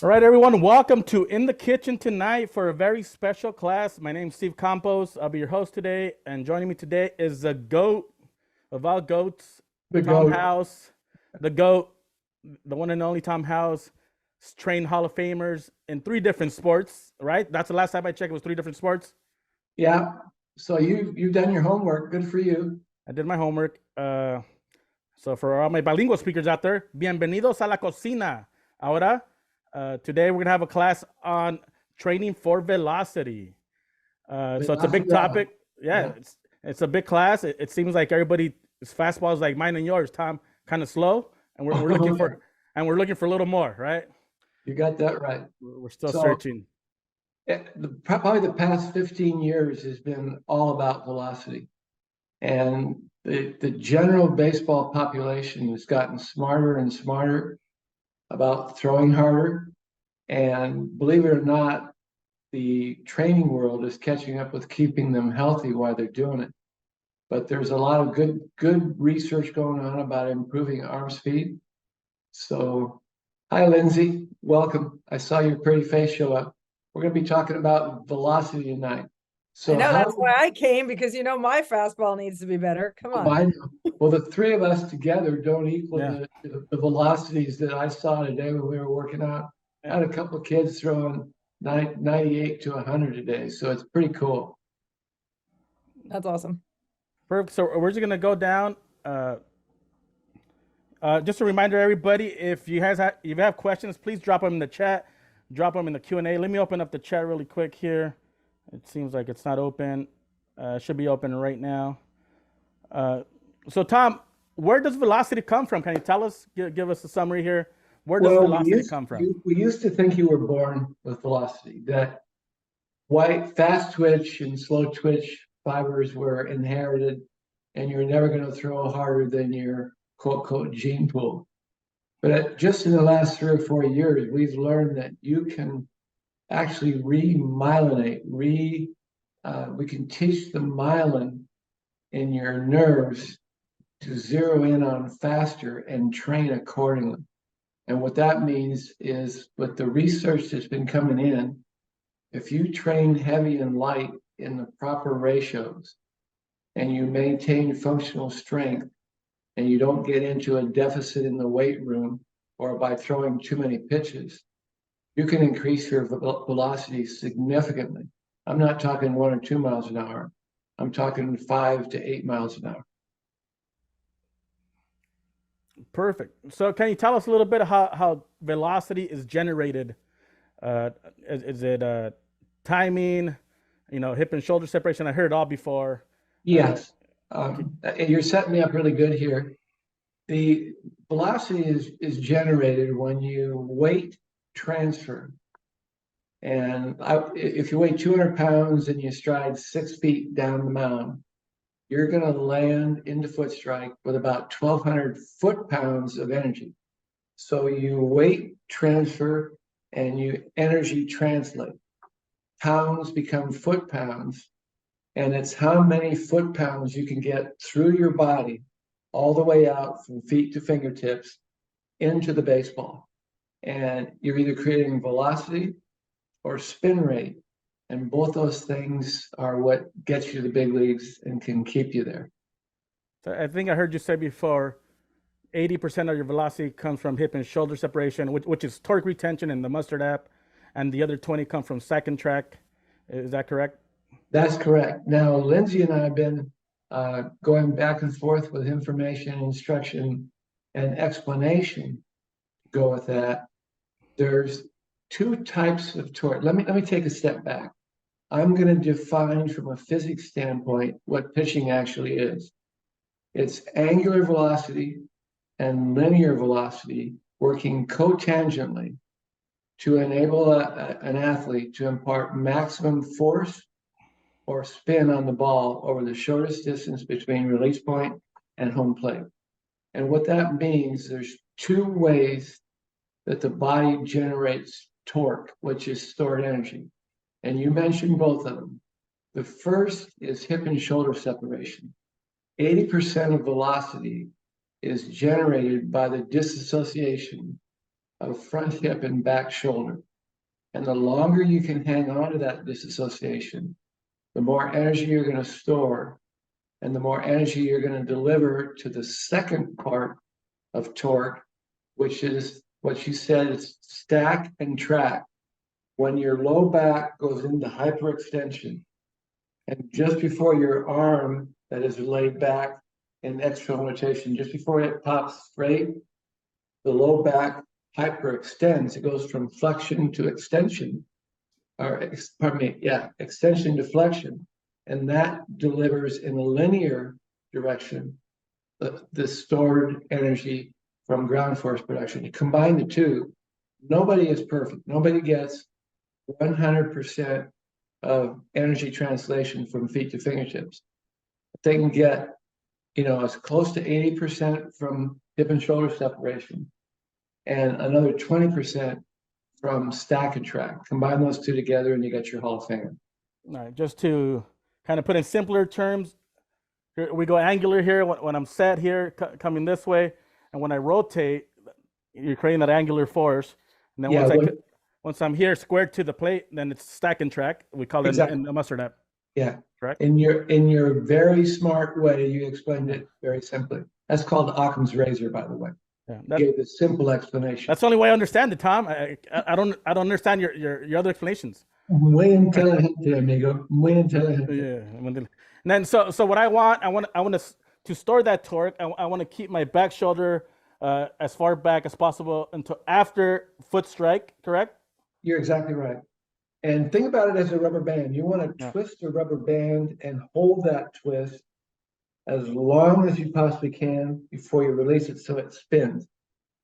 All right, everyone, welcome to In the Kitchen tonight for a very special class. My name's Steve Campos. I'll be your host today, and joining me today is the GOAT of all goats, The Tom goat. House, the GOAT, the one and only Tom House, trained Hall of Famers in three different sports, right? That's the last time I checked, it was three different sports. Yeah. So you've done your homework. Good for you. I did my homework. So for all my bilingual speakers out there, bienvenidos a la cocina. Ahora, today we're gonna have a class on training for velocity. So it's a big topic. Yeah, Yeah. it's a big class. It seems like everybody's fastball is like mine and yours, Tom, kind of slow, and we're looking for a little more, right? You got that right. We're still So searching. probably the past 15 years has been all about velocity. And the general baseball population has gotten smarter and smarter about throwing harder. And believe it or not, the training world is catching up with keeping them healthy while they're doing it. But there's a lot of good research going on about improving arm speed. So, hi, Lindsay. Welcome. I saw your pretty face show up. We're going to be talking about velocity tonight. I know that's why I came, because my fastball needs to be better. Come on. Well, the three of us together don't equal Yeah. the velocities that I saw today when we were working out. I had a couple of kids throwing 98 to 100 a day, so it's pretty cool. That's awesome. Perfect. So we're just gonna go down. Just a reminder, everybody, if you have questions, please drop them in the chat. Drop them in the Q&A. Let me open up the chat really quick here. It seems like it's not open. It should be open right now. So Tom, where does velocity come from? Can you tell us? Give us a summary here. Where does velocity come from? We used to think you were born with velocity, that fast twitch and slow twitch fibers were inherited, and you're never going to throw harder than your quote gene pool. But just in the last 3 or 4 years, we've learned that you can actually remyelinate. We can teach the myelin in your nerves to zero in on faster and train accordingly. And what that means is, with the research that's been coming in, if you train heavy and light in the proper ratios and you maintain functional strength and you don't get into a deficit in the weight room or by throwing too many pitches, you can increase your velocity significantly. I'm not talking 1 or 2 miles an hour. I'm talking 5 to 8 miles an hour. Perfect. So can you tell us a little bit how velocity is generated? Is it timing, hip and shoulder separation? I heard it all before. Yes. You're setting me up really good here. The velocity is generated when you weight transfer. And if you weigh 200 pounds and you stride 6 feet down the mound, you're going to land into foot strike with about 1,200 foot-pounds of energy. So you weight transfer and you energy translate. Pounds become foot-pounds, and it's how many foot-pounds you can get through your body all the way out from feet to fingertips into the baseball. And you're either creating velocity or spin rate. And both those things are what gets you to the big leagues and can keep you there. So I think I heard you say before, 80% of your velocity comes from hip and shoulder separation, which is torque retention in the Mustard app, and the other 20 come from second track. Is that correct? That's correct. Now, Lindsay and I have been going back and forth with information, instruction, and explanation to go with that. There's 2 types of torque. Let me take a step back. I'm going to define from a physics standpoint what pitching actually is. It's angular velocity and linear velocity working cotangently to enable an athlete to impart maximum force or spin on the ball over the shortest distance between release point and home plate. And what that means, there's 2 ways that the body generates torque, which is stored energy. And you mentioned both of them. The first is hip and shoulder separation. 80% of velocity is generated by the disassociation of front hip and back shoulder. And the longer you can hang on to that disassociation, the more energy you're going to store and the more energy you're going to deliver to the second part of torque, which is what you said is stack and track. When your low back goes into hyperextension, and just before your arm that is laid back in external rotation, just before it pops straight, the low back hyperextends. It goes from flexion to extension, or pardon me, yeah, extension to flexion, and that delivers in a linear direction the stored energy from ground force production. You combine the two, nobody is perfect. Nobody gets 100% of energy translation from feet to fingertips. They can get, as close to 80% from hip and shoulder separation, and another 20% from stack and track. Combine those two together, and you get your Hall of Fame. All right, just to kind of put in simpler terms, here, we go angular here when I'm set here, coming this way, and when I rotate, you're creating that angular force. And then once I'm here squared to the plate, then it's stack and track. We call it in the mustard app. Yeah, correct. In your very smart way, you explained it very simply. That's called Occam's razor, by the way. Yeah, gave a simple explanation. That's the only way I understand it, Tom. I don't understand your other explanations. Muy inteligente, amigo. Muy inteligente. Yeah. And then so what I want to store that torque. I want to keep my back shoulder as far back as possible until after foot strike. Correct? You're exactly right. And think about it as a rubber band. You want to twist a rubber band and hold that twist as long as you possibly can before you release it so it spins.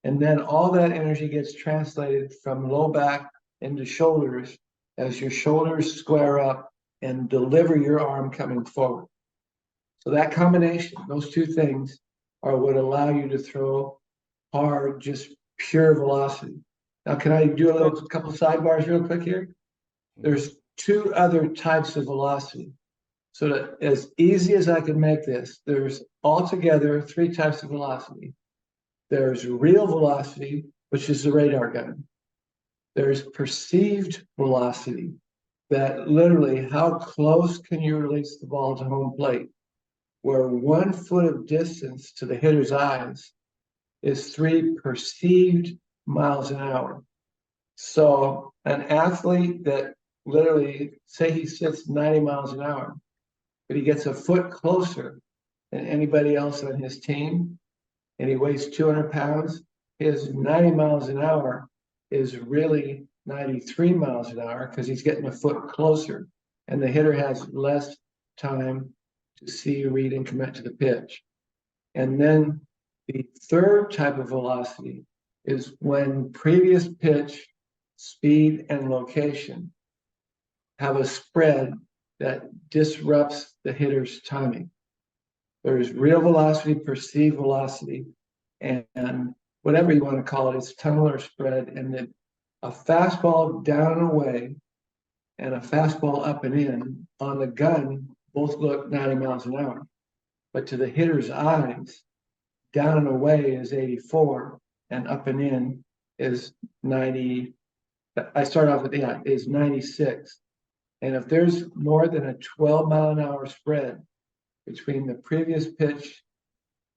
And then all that energy gets translated from low back into shoulders as your shoulders square up and deliver your arm coming forward. So that combination, those two things, are what allow you to throw hard, just pure velocity. Now, can I do a couple sidebars real quick here? There's two other types of velocity. So that as easy as I can make this, there's altogether three types of velocity. There's real velocity, which is the radar gun. There's perceived velocity, that literally how close can you release the ball to home plate, where 1 foot of distance to the hitter's eyes is 3 perceived miles an hour. So an athlete that literally, say he sits 90 miles an hour, but he gets a foot closer than anybody else on his team, and he weighs 200 pounds, his 90 miles an hour is really 93 miles an hour because he's getting a foot closer, and the hitter has less time to see, read, and commit to the pitch. And then the third type of velocity is when previous pitch, speed, and location have a spread that disrupts the hitter's timing. There's real velocity, perceived velocity, and whatever you want to call it, it's tunnel or spread. And then a fastball down and away and a fastball up and in on the gun both look 90 miles an hour. But to the hitter's eyes, down and away is 84 and up and in is 90. I start off with, is 96. And if there's more than a 12 mile an hour spread between the previous pitch,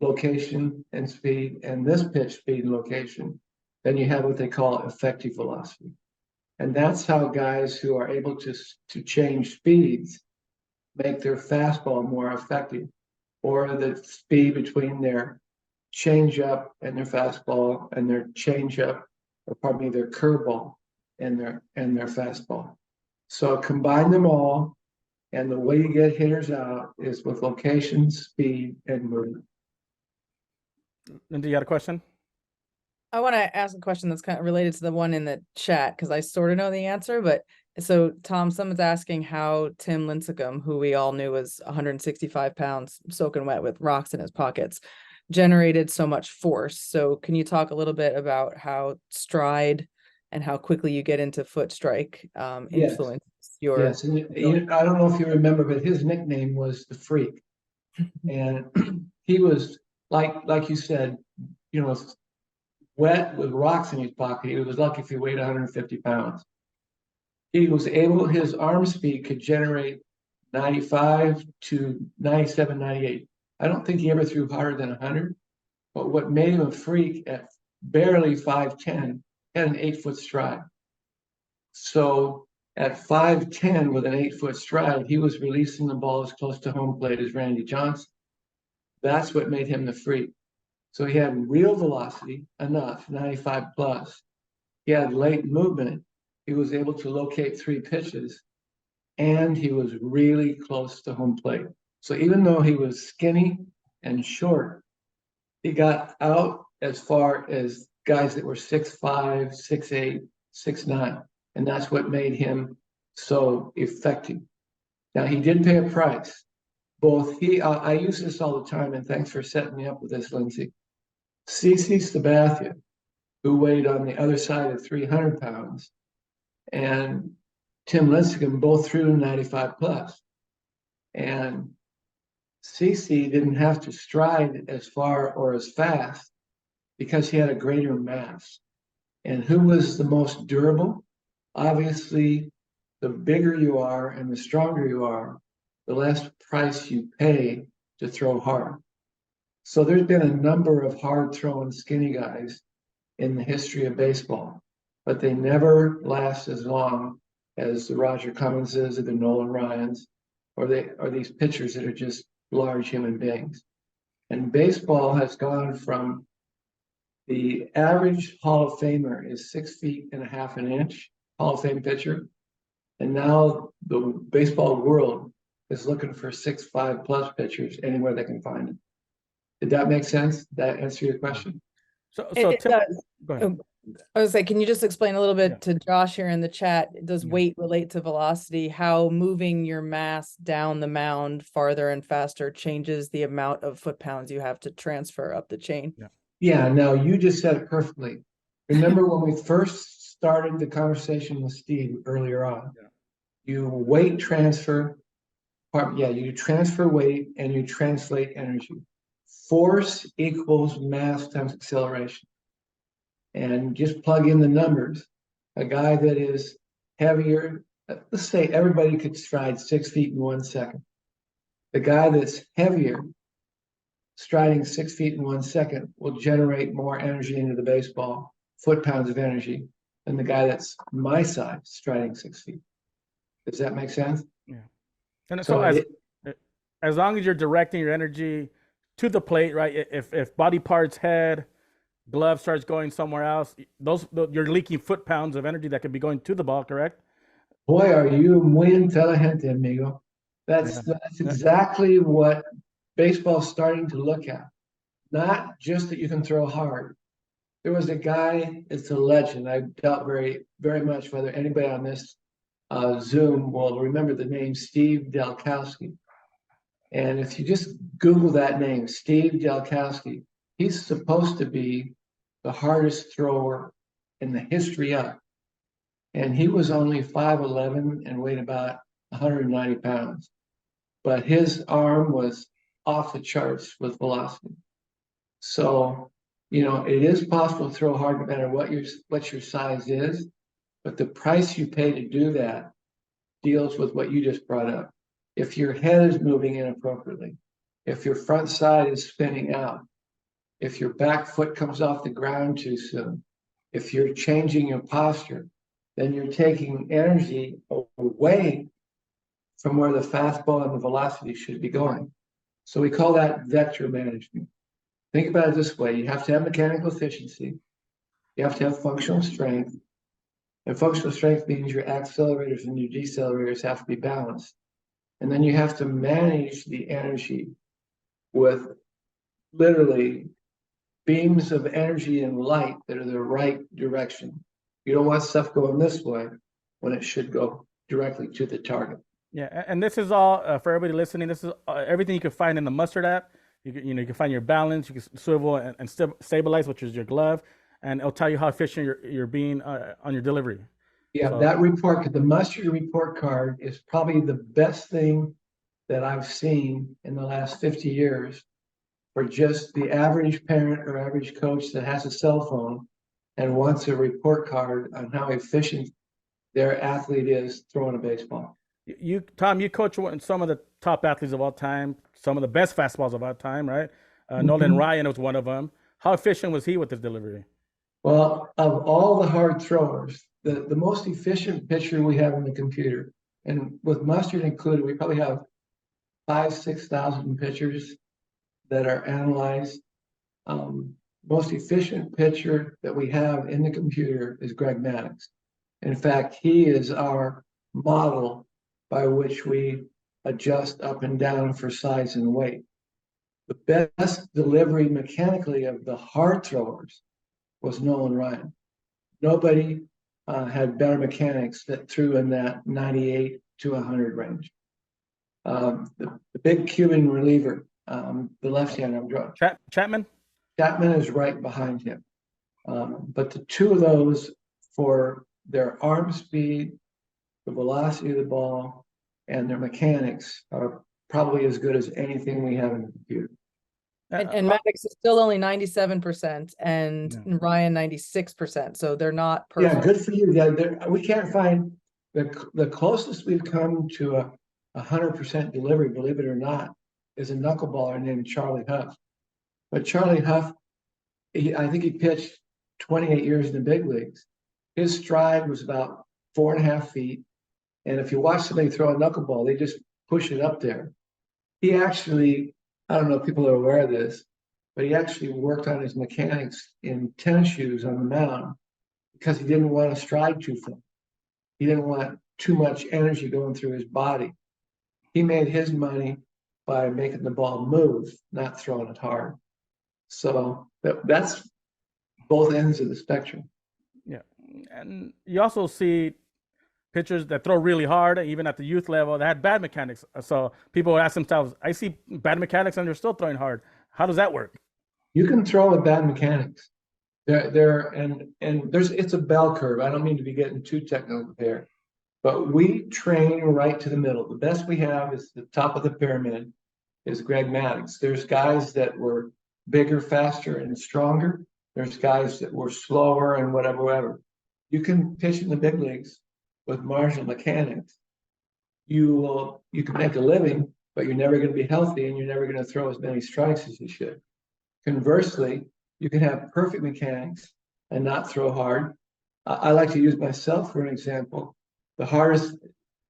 location, and speed, and this pitch, speed, and location, then you have what they call effective velocity. And that's how guys who are able to change speeds make their fastball more effective, or the speed between their changeup and their fastball, and their changeup, or pardon me, their curveball and their fastball. So combine them all, and the way you get hitters out is with location, speed, and movement. Linda, you got a question? I want to ask a question that's kind of related to the one in the chat, because I sort of know the answer. But so, Tom, someone's asking how Tim Lincecum, who we all knew was 165 pounds, soaking wet with rocks in his pockets, generated so much force. So can you talk a little bit about how stride and how quickly you get into foot strike influence your... Yes, and I don't know if you remember, but his nickname was the Freak. And he was, like you said, wet with rocks in his pocket. He was lucky if he weighed 150 pounds. He was able, his arm speed could generate 95 to 97, 98. I don't think he ever threw harder than 100, but what made him a freak at barely 5'10", had an 8-foot stride. So at 5'10" with an 8-foot stride, he was releasing the ball as close to home plate as Randy Johnson. That's what made him the freak. So he had real velocity, enough, 95 plus. He had late movement. He was able to locate 3 pitches, and he was really close to home plate. So even though he was skinny and short, he got out as far as guys that were 6'5", 6'8", 6'9", and that's what made him so effective. Now, he did pay a price. I use this all the time, and thanks for setting me up with this, Lindsay. CC Sabathia, who weighed on the other side of 300 pounds, and Tim Lincecum both threw 95 plus. And CC didn't have to stride as far or as fast because he had a greater mass. And who was the most durable? Obviously, the bigger you are and the stronger you are, the less price you pay to throw hard. So there's been a number of hard throwing skinny guys in the history of baseball, but they never last as long as the Roger Cumminses or the Nolan Ryans, or these pitchers that are just large human beings. And baseball has gone from the average Hall of Famer is 6'1.5" inch, Hall of Fame pitcher. And now the baseball world is looking for 6'5" plus pitchers anywhere they can find them. Did that make sense? Did that answer your question? So It Tim, does. go ahead. I was like, can you just explain a little bit Yeah. to Josh here in the chat? Does Yeah. weight relate to velocity? How moving your mass down the mound farther and faster changes the amount of foot-pounds you have to transfer up the chain? Yeah, no, you just said it perfectly. Remember when we first started the conversation with Steve earlier on? Yeah. You weight transfer, you transfer weight and you translate energy. Force equals mass times acceleration. And just plug in the numbers. A guy that is heavier, let's say everybody could stride 6 feet in 1 second. The guy that's heavier, striding 6 feet in 1 second, will generate more energy into the baseball, foot-pounds of energy, than the guy that's my size, striding 6 feet. Does that make sense? Yeah. And So as long as you're directing your energy to the plate, right? If body parts, head, glove starts going somewhere else, you're leaking foot-pounds of energy that could be going to the ball, correct? Boy, are you muy inteligente, amigo. That's exactly what baseball's starting to look at. Not just that you can throw hard. There was a guy, it's a legend. I doubt very, very much whether anybody on this Zoom will remember the name Steve Delkowski. And if you just Google that name, Steve Delkowski, he's supposed to be the hardest thrower in the history of. And he was only 5'11" and weighed about 190 pounds. But his arm was off the charts with velocity. So, it is possible to throw hard no matter what your size is, but the price you pay to do that deals with what you just brought up. If your head is moving inappropriately, if your front side is spinning out, if your back foot comes off the ground too soon, if you're changing your posture, then you're taking energy away from where the fastball and the velocity should be going. So we call that vector management. Think about it this way. You have to have mechanical efficiency. You have to have functional strength. And functional strength means your accelerators and your decelerators have to be balanced. And then you have to manage the energy with literally beams of energy and light that are the right direction. You don't want stuff going this way when it should go directly to the target. Yeah, and this is all for everybody listening. This is everything you can find in the Mustard app. You can find your balance. You can swivel and stabilize, which is your glove, and it'll tell you how efficient you're being on your delivery. Yeah, that report, the Mustard report card, is probably the best thing that I've seen in the last 50 years for just the average parent or average coach that has a cell phone and wants a report card on how efficient their athlete is throwing a baseball. Tom, you coach some of the top athletes of all time, some of the best fastballs of all time, right? Nolan Ryan was one of them. How efficient was he with his delivery? Well, of all the hard throwers, the most efficient pitcher we have in the computer, and with Mustard included, we probably have 6,000 pitchers that are analyzed. Most efficient pitcher that we have in the computer is Greg Maddux. In fact, he is our model by which we adjust up and down for size and weight. The best delivery mechanically of the hard throwers was Nolan Ryan. Nobody had better mechanics that threw in that 98 to 100 range. The big Cuban reliever, the left-hander, Chapman? Chapman is right behind him. But the two of those, for their arm speed, the velocity of the ball, and their mechanics, are probably as good as anything we have in the computer. And Maddox is still only 97% and Ryan 96%. So they're not perfect. Yeah, good for you. Yeah, we can't find the closest we've come to 100% delivery, believe it or not, is a knuckleballer named Charlie Huff. But Charlie Huff, I think he pitched 28 years in the big leagues. His stride was about 4.5 feet. And if you watch somebody throw a knuckleball, they just push it up there. He actually, I don't know if people are aware of this, but he actually worked on his mechanics in tennis shoes on the mound because he didn't want to stride too far. He didn't want too much energy going through his body. He made his money by making the ball move, not throwing it hard. So that's both ends of the spectrum. Yeah. And you also see pitchers that throw really hard, even at the youth level, that had bad mechanics. So people would ask themselves, I see bad mechanics and they're still throwing hard. How does that work? You can throw with bad mechanics. It's a bell curve. I don't mean to be getting too technical there, but we train right to the middle. The best we have is the top of the pyramid is Greg Maddux. There's guys that were bigger, faster, and stronger. There's guys that were slower and whatever. You can pitch in the big leagues with marginal mechanics. You can make a living, but you're never going to be healthy and you're never going to throw as many strikes as you should. Conversely, you can have perfect mechanics and not throw hard. I like to use myself for an example. The hardest,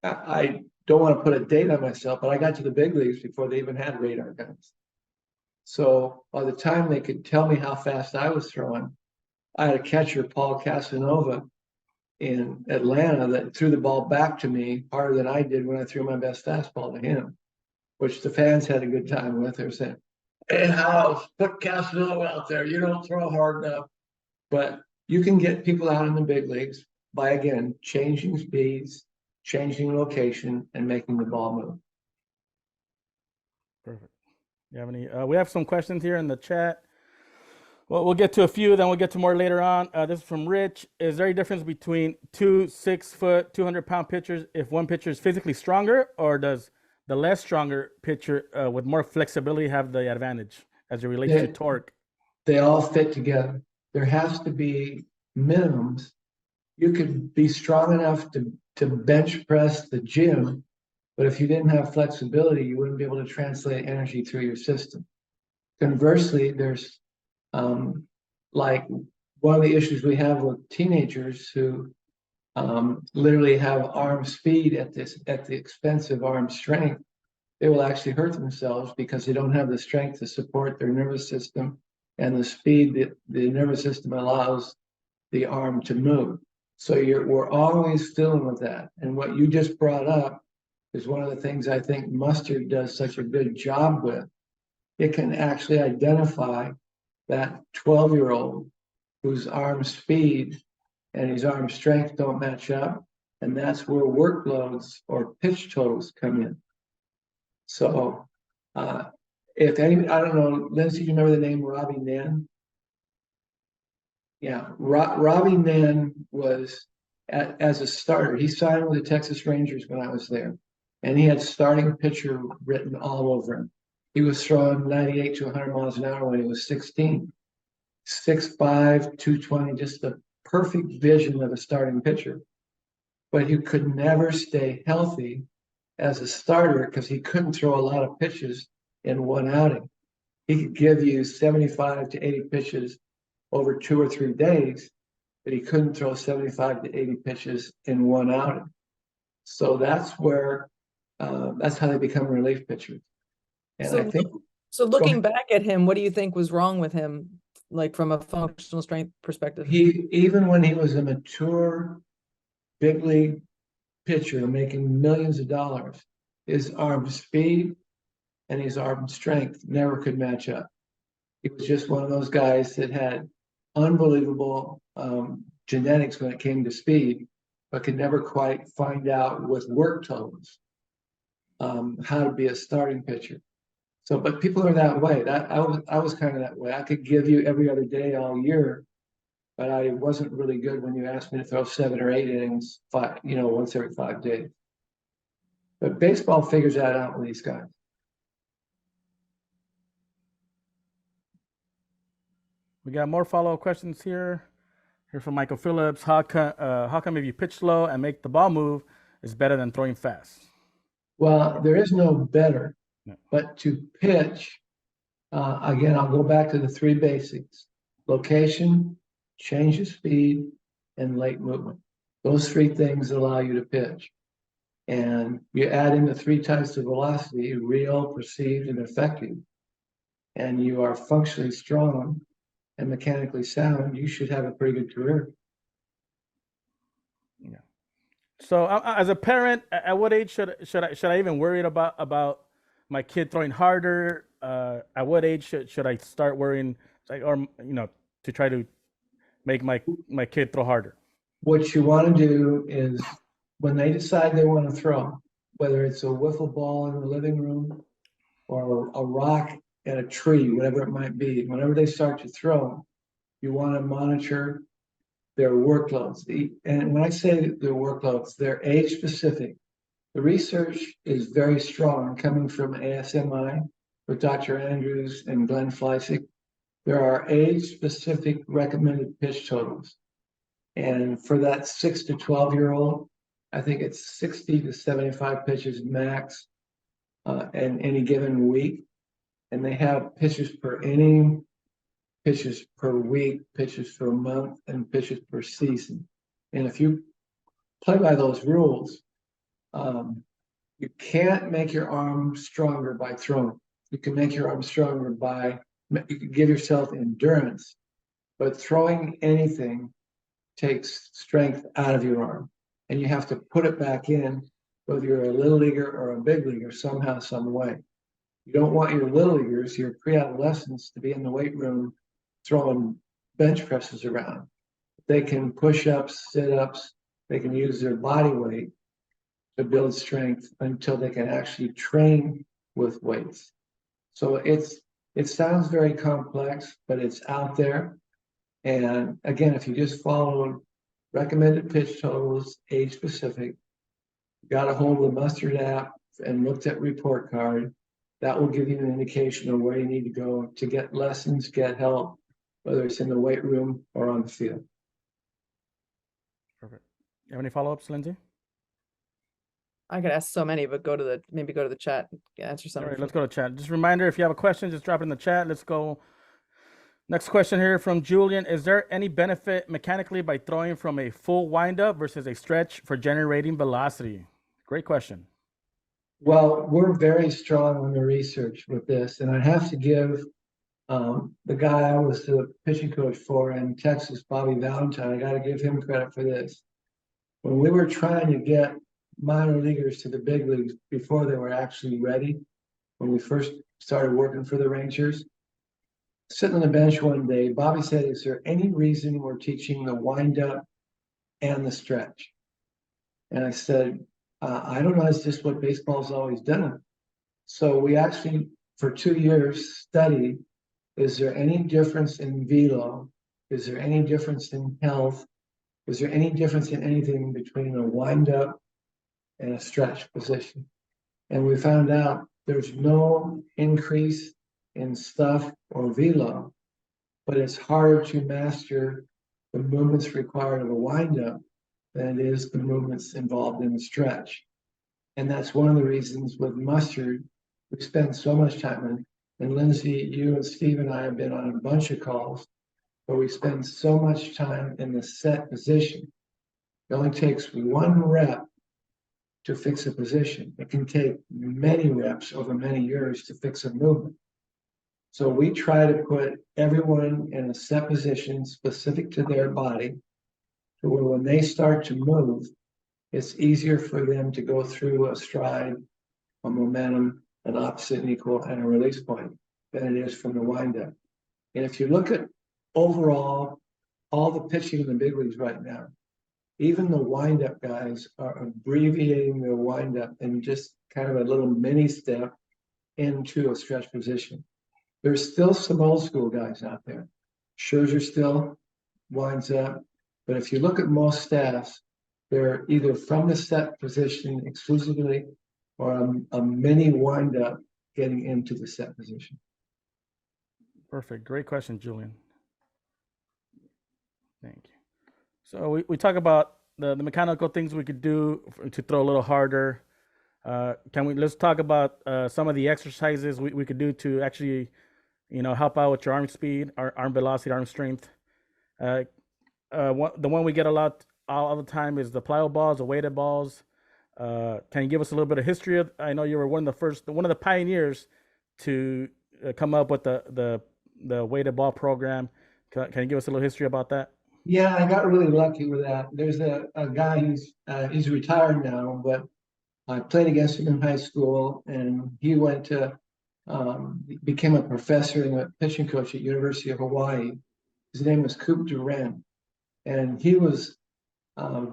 I don't want to put a date on myself, but I got to the big leagues before they even had radar guns. So by the time they could tell me how fast I was throwing, I had a catcher, Paul Casanova, in Atlanta that threw the ball back to me harder than I did when I threw my best fastball to him, which the fans had a good time with. They're saying, "Hey, House, put Casanova out there. You don't throw hard enough." But you can get people out in the big leagues by, again, changing speeds, changing location, and making the ball move. Perfect. You have any? We have some questions here in the chat. Well, we'll get to a few, then we'll get to more later on. This is from Rich. Is there a difference between 2 6-foot, 200-pound pitchers if one pitcher is physically stronger, or does the less stronger pitcher with more flexibility have the advantage as it relates to torque? They all fit together. There has to be minimums. You could be strong enough to bench press the gym, but if you didn't have flexibility, you wouldn't be able to translate energy through your system. Conversely, there's like one of the issues we have with teenagers who literally have arm speed at the expense of arm strength. They will actually hurt themselves because they don't have the strength to support their nervous system and the speed that the nervous system allows the arm to move. So we're always dealing with that. And what you just brought up is one of the things I think Mustard does such a good job with. It can actually identify that 12-year-old whose arm speed and his arm strength don't match up. And that's where workloads or pitch totals come in. So if any, I don't know, Lindsay, do you remember the name Robbie Nan? Yeah, Robbie Nan was, as a starter, he signed with the Texas Rangers when I was there. And he had starting pitcher written all over him. he was throwing 98 to 100 miles an hour when he was 16. 6'5", 220, just the perfect vision of a starting pitcher. But he could never stay healthy as a starter because he couldn't throw a lot of pitches in one outing. He could give you 75 to 80 pitches over 2 or 3 days, but he couldn't throw 75 to 80 pitches in one outing. So that's where, that's how they become relief pitchers. And I think, So looking back at him, what do you think was wrong with him, like from a functional strength perspective? even when he was a mature big league pitcher making millions of dollars, his arm speed and his arm strength never could match up. He was just one of those guys that had unbelievable genetics when it came to speed, but could never quite find out with work totals how to be a starting pitcher. So, but people are that way. I was kind of that way. I could give you every other day all year, but I wasn't really good when you asked me to throw 7 or 8 innings, once every 5 days. But baseball figures that out with these guys. We got more follow-up questions here. Here from Michael Phillips. How come if you pitch slow and make the ball move, is better than throwing fast? Well, there is no better, No. but to pitch, again, I'll go back to the 3 basics: location, change of speed, and late movement. Those 3 things allow you to pitch. And you add in the 3 types of velocity: real, perceived, and effective, and you are functionally strong and mechanically sound, you should have a pretty good career. Yeah. So, as a parent, at what age should I even worry about my kid throwing harder? At what age should I start worrying, to try to make my kid throw harder? What you want to do is, when they decide they want to throw, whether it's a wiffle ball in the living room or a rock at a tree, whatever it might be, whenever they start to throw, you want to monitor their workloads. And when I say their workloads, they're age specific. The research is very strong coming from ASMI with Dr. Andrews and Glenn Fleisig. There are age specific recommended pitch totals. And for that 6 to 12-year-old, I think it's 60 to 75 pitches max in any given week. And they have pitches per inning, pitches per week, pitches per month, and pitches per season. And if you play by those rules, you can't make your arm stronger by throwing. You can make your arm stronger by, you can give yourself endurance, but throwing anything takes strength out of your arm, and you have to put it back in, whether you're a little leaguer or a big leaguer, somehow, some way. You don't want your little leaguers, your pre-adolescents, to be in the weight room throwing bench presses around. They can push ups, sit ups, they can use their body weight to build strength until they can actually train with weights. So it sounds very complex, but it's out there. And again, if you just follow recommended pitch totals, age specific, got a hold of the Mustard app and looked at report card, that will give you an indication of where you need to go to get lessons, get help, whether it's in the weight room or on the field. Perfect. You have any follow-ups, Lindsay? I could ask so many, but maybe go to the chat and answer some. All right, let's go to chat. Just a reminder, if you have a question, just drop it in the chat. Let's go. Next question here from Julian. Is there any benefit mechanically by throwing from a full windup versus a stretch for generating velocity? Great question. Well, we're very strong on the research with this, and I have to give the guy I was the pitching coach for in Texas, Bobby Valentine, I got to give him credit for this. When we were trying to get minor leaguers to the big leagues before they were actually ready, when we first started working for the Rangers, sitting on the bench one day, Bobby said, "Is there any reason we're teaching the windup and the stretch?" And I said, I don't know, it's just what baseball's always done. So we actually, for 2 years, studied, is there any difference in velo? Is there any difference in health? Is there any difference in anything between a windup and a stretch position? And we found out there's no increase in stuff or velo, but it's harder to master the movements required of a windup than it is the movements involved in the stretch. And that's one of the reasons with mustard, we spend so much time in. And Lindsay, you and Steve and I have been on a bunch of calls where we spend so much time in the set position. It only takes one rep to fix a position. It can take many reps over many years to fix a movement. So we try to put everyone in a set position specific to their body, so where when they start to move, it's easier for them to go through a stride, a momentum, an opposite and equal, and a release point than it is from the windup. And if you look at overall, all the pitching in the big leagues right now, even the windup guys are abbreviating their windup and just kind of a little mini step into a stretch position. There's still some old school guys out there. Scherzer still winds up, but if you look at most staffs, they're either from the set position exclusively or a mini windup getting into the set position. Perfect. Great question, Julian. Thank you. So we talk about the mechanical things we could do to throw a little harder. Let's talk about some of the exercises we could do to actually, help out with your arm speed, arm velocity, arm strength. The one we get a lot all the time is the plyo balls, the weighted balls. Can you give us a little bit of history of? I know you were one of the pioneers to come up with the weighted ball program. Can you give us a little history about that? Yeah, I got really lucky with that. There's a guy he's retired now, but I played against him in high school, and he went to became a professor and a pitching coach at University of Hawaii. His name was Coop Duran, and he was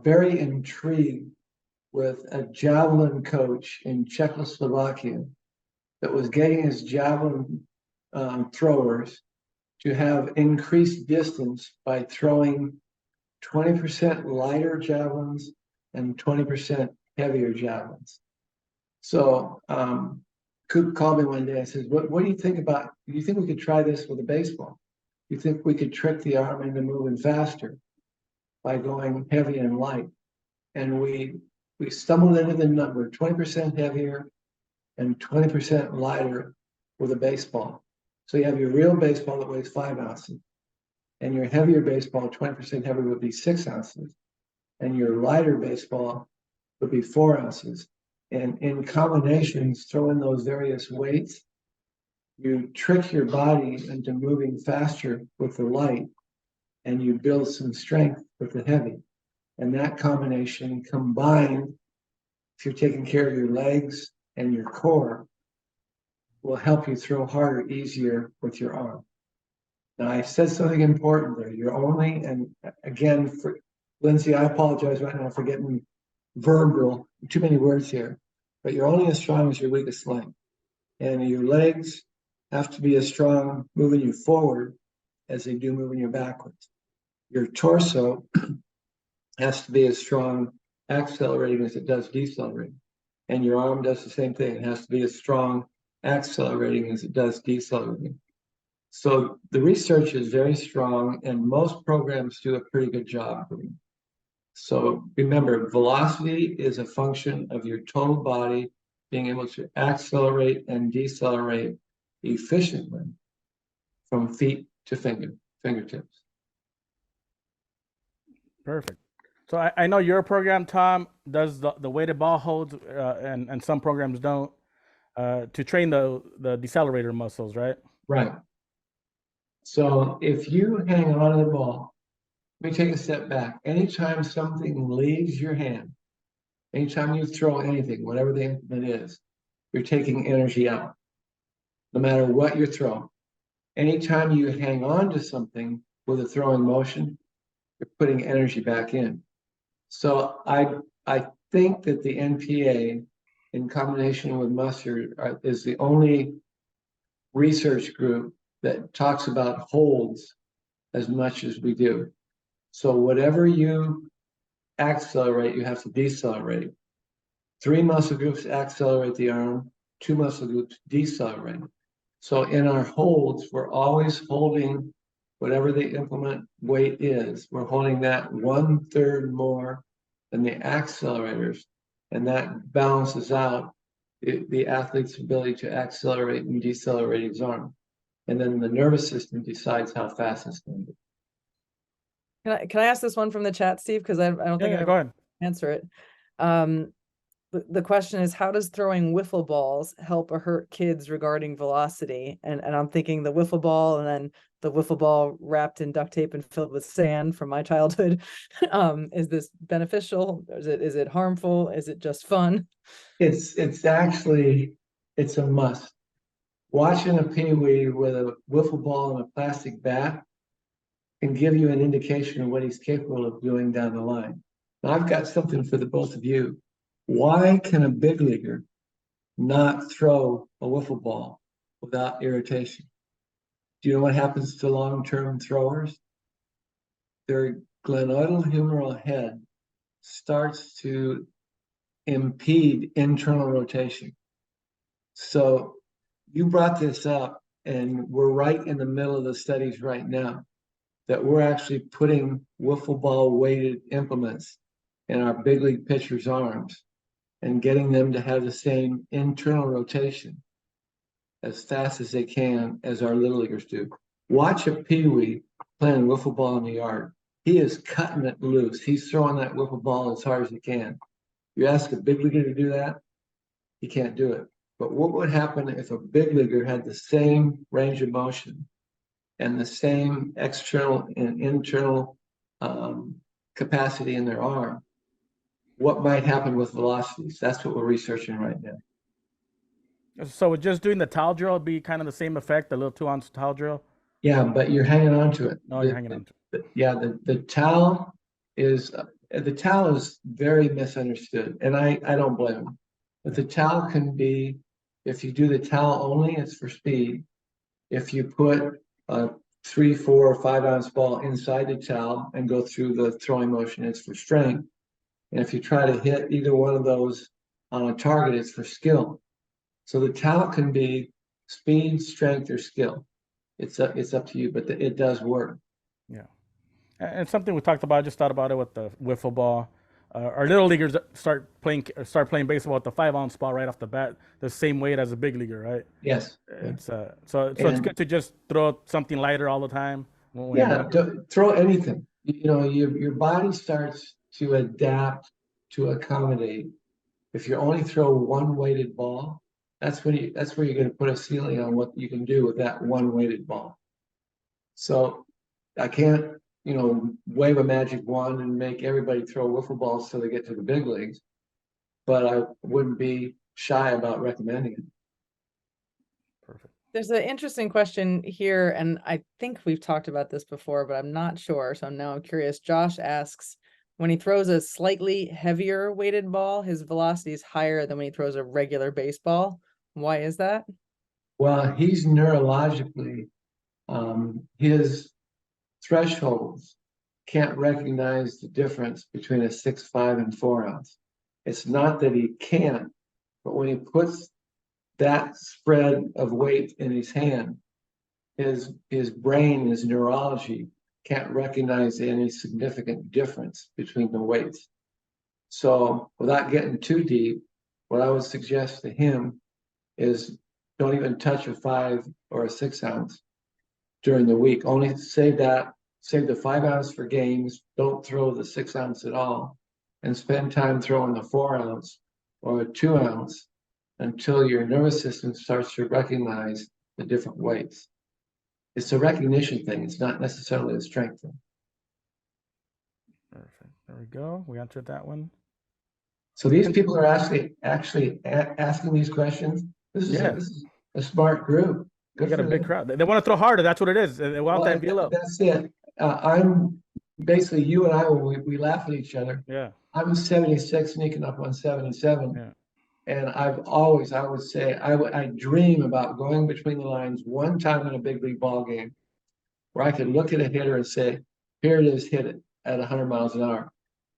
very intrigued with a javelin coach in Czechoslovakia that was getting his javelin throwers to have increased distance by throwing 20% lighter javelins and 20% heavier javelins. So Coop called me one day and says, what do you think about, do you think we could try this with a baseball? Do you think we could trick the arm into moving faster by going heavy and light? And we stumbled into the number, 20% heavier and 20% lighter with a baseball. So you have your real baseball that weighs 5 ounces, and your heavier baseball, 20% heavier, would be 6 ounces, and your lighter baseball would be 4 ounces. And in combinations, throw in those various weights, you trick your body into moving faster with the light, and you build some strength with the heavy. And that combination combined, if you're taking care of your legs and your core, will help you throw harder, easier with your arm. Now, I said something important there. You're only, and again, for Lindsay, I apologize right now for getting verbal, too many words here, but you're only as strong as your weakest link. And your legs have to be as strong moving you forward as they do moving you backwards. Your torso has to be as strong accelerating as it does decelerating. And your arm does the same thing. It has to be as strong accelerating as it does decelerating. So the research is very strong, and most programs do a pretty good job. So remember, velocity is a function of your total body being able to accelerate and decelerate efficiently from feet to fingertips. Perfect. So I know your program, Tom, does the weighted ball holds, and some programs don't, to train the decelerator muscles, right? Right. So if you hang on to the ball, let me take a step back. Anytime something leaves your hand, anytime you throw anything, whatever the implement is, you're taking energy out, no matter what you're throwing. Anytime you hang on to something with a throwing motion, you're putting energy back in. So I think that the NPA, in combination with Mustard, is the only research group that talks about holds as much as we do. So whatever you accelerate, you have to decelerate. 3 muscle groups accelerate the arm, two muscle groups decelerate. So in our holds, we're always holding whatever the implement weight is. We're holding that 1/3 more than the accelerators, and that balances out the athlete's ability to accelerate and decelerate his arm. And then the nervous system decides how fast it's going to be. Can I ask this one from the chat, Steve? Because I don't think Yeah, I go ahead. answer it. The question is, how does throwing wiffle balls help or hurt kids regarding velocity? And I'm thinking the wiffle ball, and then the wiffle ball wrapped in duct tape and filled with sand from my childhood. Is this beneficial? Is it harmful? Is it just fun? It's actually, it's a must. Watching a peewee with a wiffle ball and a plastic bat can give you an indication of what he's capable of doing down the line. Now, I've got something for the both of you. Why can a big leaguer not throw a wiffle ball without irritation? Do you know what happens to long-term throwers? Their glenoidal humeral head starts to impede internal rotation. So you brought this up, and we're right in the middle of the studies right now that we're actually putting wiffle ball weighted implements in our big league pitchers' arms and getting them to have the same internal rotation as fast as they can as our little leaguers do. Watch a peewee playing wiffle ball in the yard. He is cutting it loose. He's throwing that wiffle ball as hard as he can. You ask a big leaguer to do that, he can't do it. But what would happen if a big leaguer had the same range of motion and the same external and internal capacity in their arm? What might happen with velocities? That's what we're researching right now. So with just doing the towel drill, it'd be kind of the same effect, the little 2-ounce towel drill. Yeah, but you're hanging on to it. No, you're hanging on to it. Yeah, the towel is very misunderstood, and I don't blame them. But the towel can be, if you do the towel only, it's for speed. If you put a 3, 4, or 5-ounce ball inside the towel and go through the throwing motion, it's for strength. And if you try to hit either one of those on a target, it's for skill. So the towel can be speed, strength, or skill. It's up to you, but it does work. Yeah. And something we talked about, I just thought about it with the wiffle ball. Our little leaguers start playing baseball with the 5-ounce ball right off the bat, the same weight as a big leaguer, right? Yes. It's so it's good to just throw something lighter all the time. Yeah, throw anything. You know, your body starts to adapt to accommodate. If you only throw one weighted ball, that's where you're going to put a ceiling on what you can do with that one weighted ball. So I can't, wave a magic wand and make everybody throw wiffle balls till they get to the big leagues, but I wouldn't be shy about recommending it. Perfect. There's an interesting question here, and I think we've talked about this before, but I'm not sure. So now I'm curious. Josh asks, when he throws a slightly heavier weighted ball, his velocity is higher than when he throws a regular baseball. Why is that? Well, he's neurologically, his thresholds can't recognize the difference between a 6.5 and 4-ounce. It's not that he can't, but when he puts that spread of weight in his hand, his brain, his neurology can't recognize any significant difference between the weights. So without getting too deep, what I would suggest to him is don't even touch a 5 or a 6-ounce during the week. Only save the 5-ounce for games. Don't throw the 6-ounce at all, and spend time throwing the 4-ounce or a 2-ounce until your nervous system starts to recognize the different weights. It's a recognition thing. It's not necessarily a strength thing. Perfect. There we go. We answered that one. So these people are actually asking these questions. This is a smart group. Good, you got a big crowd. They want to throw harder. That's what it is. They want that velo. That's it. I'm basically, you and I, we laugh at each other. Yeah. I'm 76, sneaking up on 77. Yeah. And I would say, I dream about going between the lines one time in a big league ball game where I could look at a hitter and say, here it is, hit it at 100 miles an hour.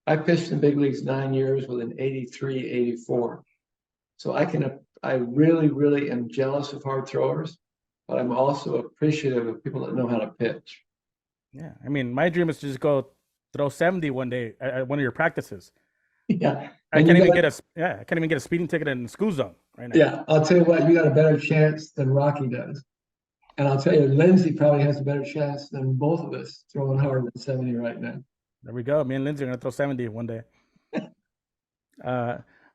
I pitched in big leagues 9 years with an 83, 84. So I can I really, really am jealous of hard throwers, but I'm also appreciative of people that know how to pitch. Yeah, I mean, my dream is to just go throw 70 one day at one of your practices. Yeah. I And can't you even got, get I can't even get a speeding ticket in the school zone right now. yeah, I'll tell you what, you got a better chance than Rocky does. And I'll tell you, Lindsay probably has a better chance than both of us throwing harder than 70 right now. There we go. Me and Lindsay are gonna throw 70 one day.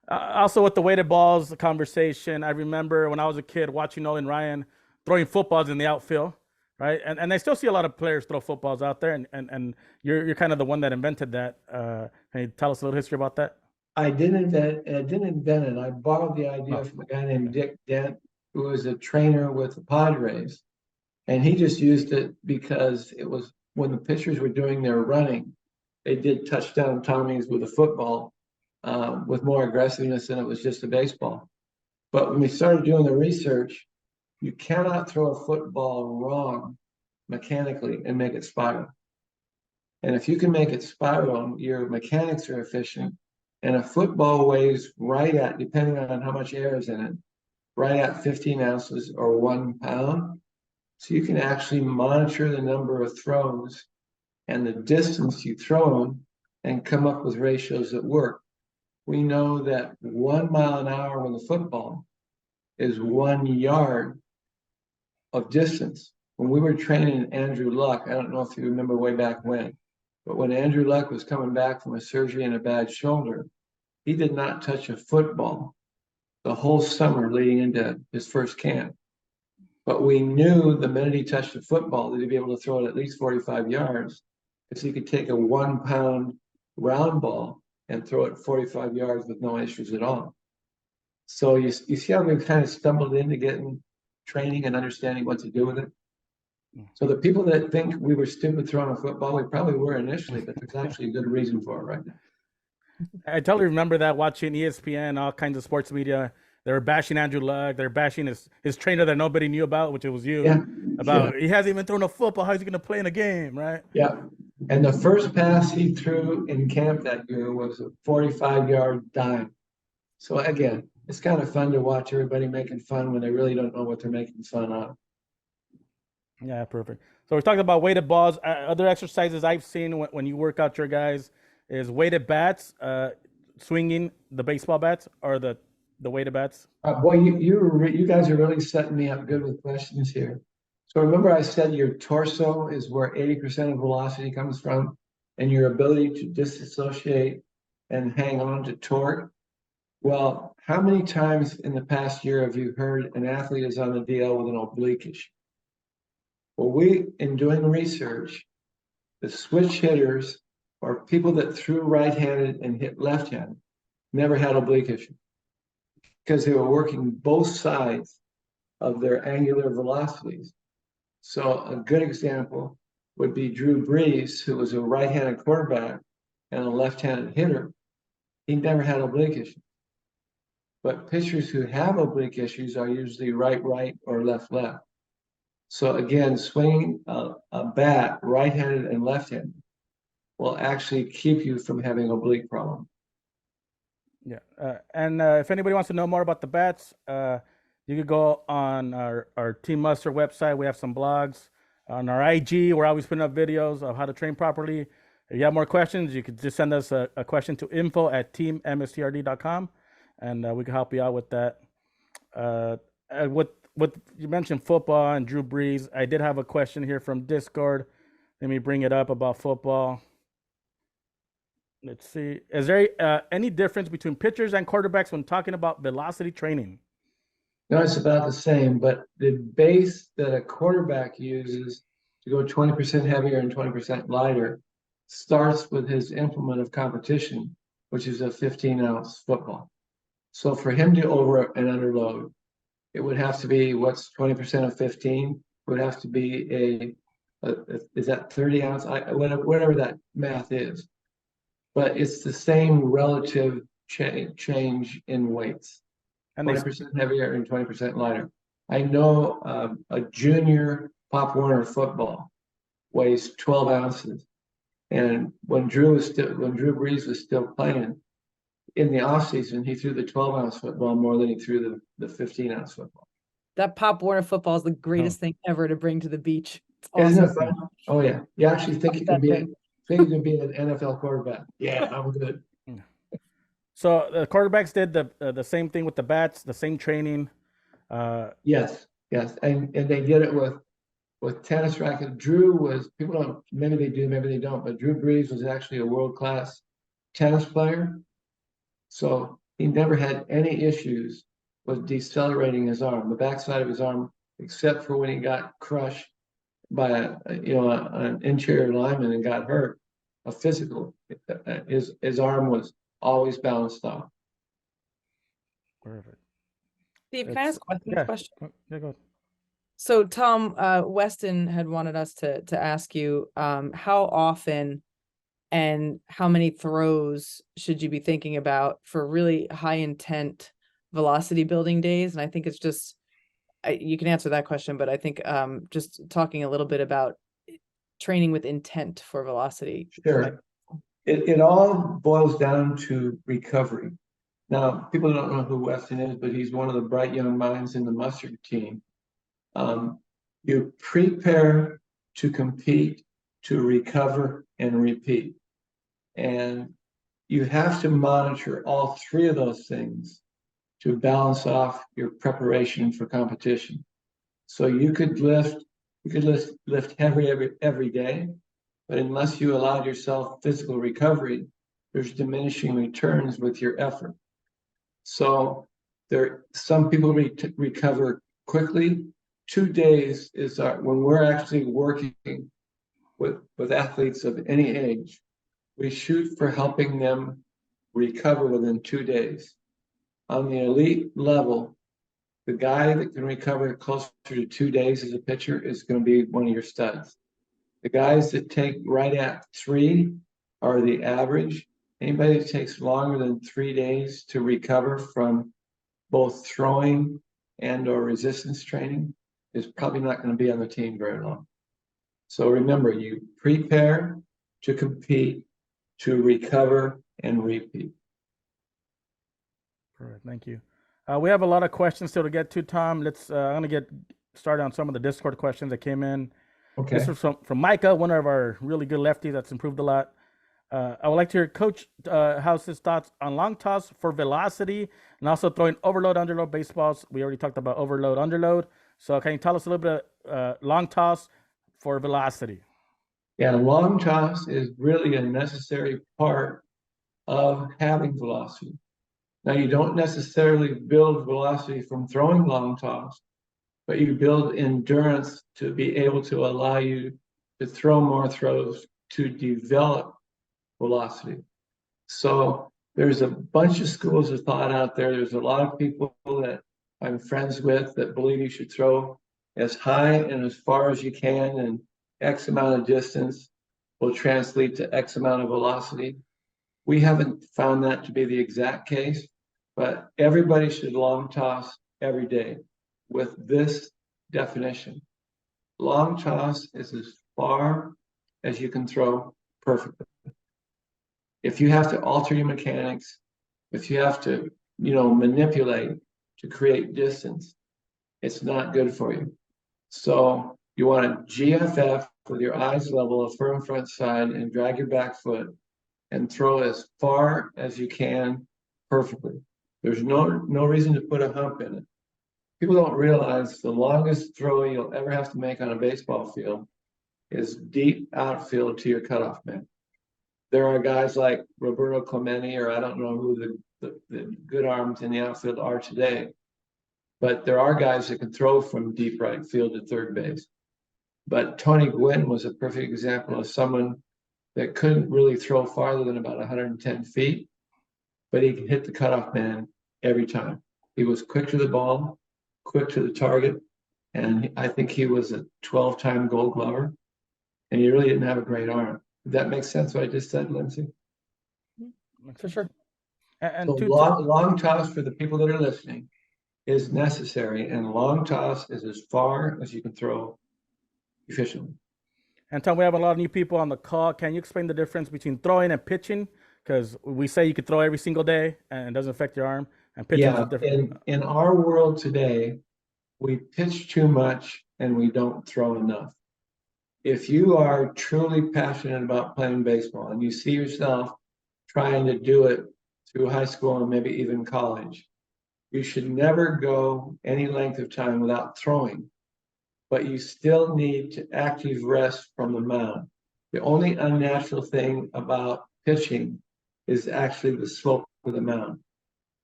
Also, with the weighted balls conversation, I remember when I was a kid watching Nolan Ryan throwing footballs in the outfield, right? And I still see a lot of players throw footballs out there, and you're kind of the one that invented that. Can you tell us a little history about that? I didn't invent it. I borrowed the idea from a guy named Dick Dent, who was a trainer with the Padres. And he just used it because it was when the pitchers were doing their running, they did touchdown Tommies with a football with more aggressiveness than it was just a baseball. But when we started doing the research, you cannot throw a football wrong mechanically and make it spiral. And if you can make it spiral, your mechanics are efficient. And a football weighs right at, depending on how much air is in it, right at 15 ounces or 1 pound. So you can actually monitor the number of throws and the distance you throw them and come up with ratios that work. We know that 1 mile an hour with a football is 1 yard of distance. When we were training Andrew Luck, I don't know if you remember way back when, but when Andrew Luck was coming back from a surgery and a bad shoulder, he did not touch a football the whole summer leading into his first camp. But we knew the minute he touched the football that he'd be able to throw it at least 45 yards because he could take a 1 pound round ball and throw it 45 yards with no issues at all. So you see how we kind of stumbled into getting training and understanding what to do with it. So the people that think we were stupid throwing a football, we probably were initially, but there's actually a good reason for it right now. I totally remember that watching ESPN, all kinds of sports media. They were bashing Andrew Luck. They were bashing his trainer that nobody knew about, which it was you. Yeah. About he hasn't even thrown a football. How's he going to play in a game, right? Yeah. And the first pass he threw in camp that year was a 45-yard dime. So again, it's kind of fun to watch everybody making fun when they really don't know what they're making fun of. Yeah, perfect. So we're talking about weighted balls. Other exercises I've seen when you work out your guys is weighted bats, swinging the baseball bats or the weighted bats. Boy, you guys are really setting me up good with questions here. So remember I said your torso is where 80% of velocity comes from, and your ability to disassociate and hang on to torque. Well, how many times in the past year have you heard an athlete is on the DL with an oblique issue? Well, in doing research, the switch hitters or people that threw right-handed and hit left-handed never had oblique issue because they were working both sides of their angular velocities. So a good example would be Drew Brees, who was a right-handed quarterback and a left-handed hitter. He never had oblique issues. But pitchers who have oblique issues are usually right, or left. So again, swinging a bat right-handed and left-handed will actually keep you from having oblique problem. Yeah, and if anybody wants to know more about the bats, you could go on our Team Muster website. We have some blogs on our IG. We're always putting up videos of how to train properly. If you have more questions, you could just send us a question to info@teammstrd.com, and we can help you out with that. What you mentioned football and Drew Brees. I did have a question here from Discord. Let me bring it up about football. Let's see. Is there any difference between pitchers and quarterbacks when talking about velocity training? No, it's about the same, but the base that a quarterback uses to go 20% heavier and 20% lighter starts with his implement of competition, which is a 15-ounce football. So for him to over and underload, it would have to be what's 20% of 15? It would have to be is that 30 ounce? Whatever that math is. But it's the same relative change in weights. And 20% heavier and 20% lighter. I know a junior Pop Warner football weighs 12 ounces. And when Drew Brees was still playing, in the off season, he threw the 12-ounce football more than he threw the 15-ounce football. That Pop Warner football is the greatest thing ever to bring to the beach. It's Isn't awesome. it fun? Oh yeah. You actually think you can be an NFL quarterback. Yeah, I'm good. So the quarterbacks did the same thing with the bats, the same training. Yes, and they did it with tennis racket. Drew was, people don't, maybe they do, maybe they don't, but Drew Brees was actually a world-class tennis player. So he never had any issues with decelerating his arm, the backside of his arm, except for when he got crushed by an interior lineman and got hurt, a physical. His arm was always balanced off. Perfect. Steve, can I ask a question? Yeah, go ahead. So Tom, Weston had wanted us to ask you, how often and how many throws should you be thinking about for really high intent velocity building days? And I think it's just, you can answer that question, but I think just talking a little bit about training with intent for velocity. Sure. It all boils down to recovery. Now, people don't know who Weston is, but he's one of the bright young minds in the mustard team. You prepare to compete, to recover, and repeat. And you have to monitor all three of those things to balance off your preparation for competition. So you could lift heavy every day, but unless you allowed yourself physical recovery, there's diminishing returns with your effort. So some people recover quickly. 2 days is when we're actually working with athletes of any age, we shoot for helping them recover within 2 days. On the elite level, the guy that can recover closer to 2 days as a pitcher is going to be one of your studs. The guys that take right at 3 are the average. Anybody that takes longer than 3 days to recover from both throwing and or resistance training is probably not going to be on the team very long. So remember, you prepare to compete, to recover, and repeat. Perfect. Thank you. We have a lot of questions still to get to, Tom. I'm gonna get started on some of the Discord questions that came in. Okay. This is from Micah, one of our really good lefties that's improved a lot. I would like to hear Coach House's thoughts on long toss for velocity and also throwing overload, underload baseballs. We already talked about overload, underload. So can you tell us a little bit long toss for velocity? Yeah, long toss is really a necessary part of having velocity. Now, you don't necessarily build velocity from throwing long toss, but you build endurance to be able to allow you to throw more throws to develop velocity. So there's a bunch of schools of thought out there. There's a lot of people that I'm friends with that believe you should throw as high and as far as you can, and X amount of distance will translate to X amount of velocity. We haven't found that to be the exact case, but everybody should long toss every day with this definition. Long toss is as far as you can throw perfectly. If you have to alter your mechanics, if you have to, manipulate to create distance, it's not good for you. So you want a GFF with your eyes level, a firm front side, and drag your back foot and throw as far as you can perfectly. There's no reason to put a hump in it. People don't realize the longest throw you'll ever have to make on a baseball field is deep outfield to your cutoff man. There are guys like Roberto Clemente, or I don't know who the good arms in the outfield are today, but there are guys that can throw from deep right field to third base. But Tony Gwynn was a perfect example of someone that couldn't really throw farther than about 110 feet, but he could hit the cutoff man every time. He was quick to the ball, quick to the target, and I think he was a 12-time Gold Glover, and he really didn't have a great arm. Did that make sense what I just said, Lindsay? For sure. And so long toss for the people that are listening is necessary, and long toss is as far as you can throw efficiently. And Tom, we have a lot of new people on the call. Can you explain the difference between throwing and pitching? Because we say you could throw every single day and it doesn't affect your arm. And pitching is Yeah, different. in our world today, we pitch too much and we don't throw enough. If you are truly passionate about playing baseball and you see yourself trying to do it through high school and maybe even college, you should never go any length of time without throwing, but you still need to active rest from the mound. The only unnatural thing about pitching is actually the slope of the mound.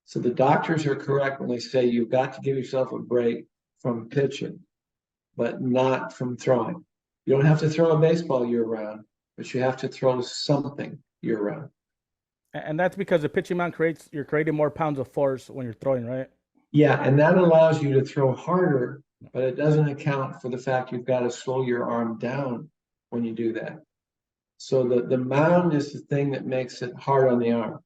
So the doctors are correct when they say you've got to give yourself a break from pitching, but not from throwing. You don't have to throw a baseball year round, but you have to throw something year round. And that's because the pitching mound you're creating more pounds of force when you're throwing, right? Yeah, and that allows you to throw harder, but it doesn't account for the fact you've got to slow your arm down when you do that. So the mound is the thing that makes it hard on the arm.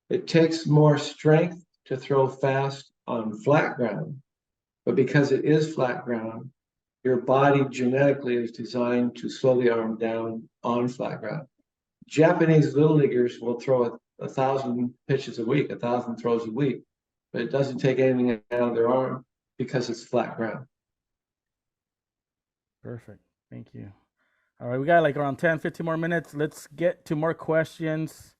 It takes more strength to throw fast on flat ground, but because it is flat ground, your body genetically is designed to slow the arm down on flat ground. Japanese little leaguers will throw 1,000 pitches a week, 1,000 throws a week, but it doesn't take anything out of their arm because it's flat ground. Perfect. Thank you. All right, we got like around 10, 15 more minutes. Let's get to more questions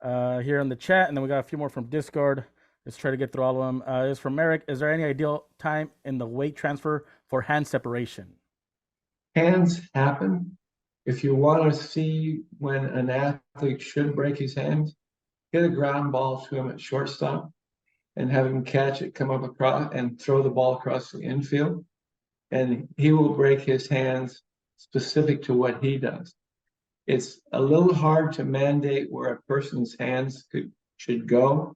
here in the chat, and then we got a few more from Discord. Let's try to get through all of them. It's from Eric. Is there any ideal time in the weight transfer for hand separation? Hands happen. If you want to see when an athlete should break his hands, hit a ground ball to him at shortstop and have him catch it, come up across and throw the ball across the infield. And he will break his hands specific to what he does. It's a little hard to mandate where a person's hands should go,